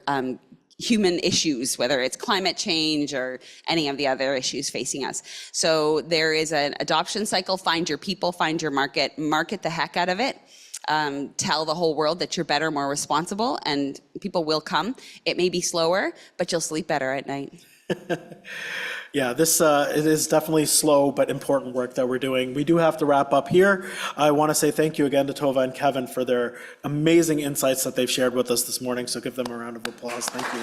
human issues, whether it's climate change or any of the other issues facing us. So there is an adoption cycle, find your people, find your market the heck out of it. Tell the whole world that you're better, more responsible, and people will come. It may be slower, but you'll sleep better at night. Yeah, it is definitely slow but important work that we're doing. We do have to wrap up here. I want to say thank you again to Tova and Kevin for their amazing insights that they've shared with us this morning, so give them a round of applause. Thank you.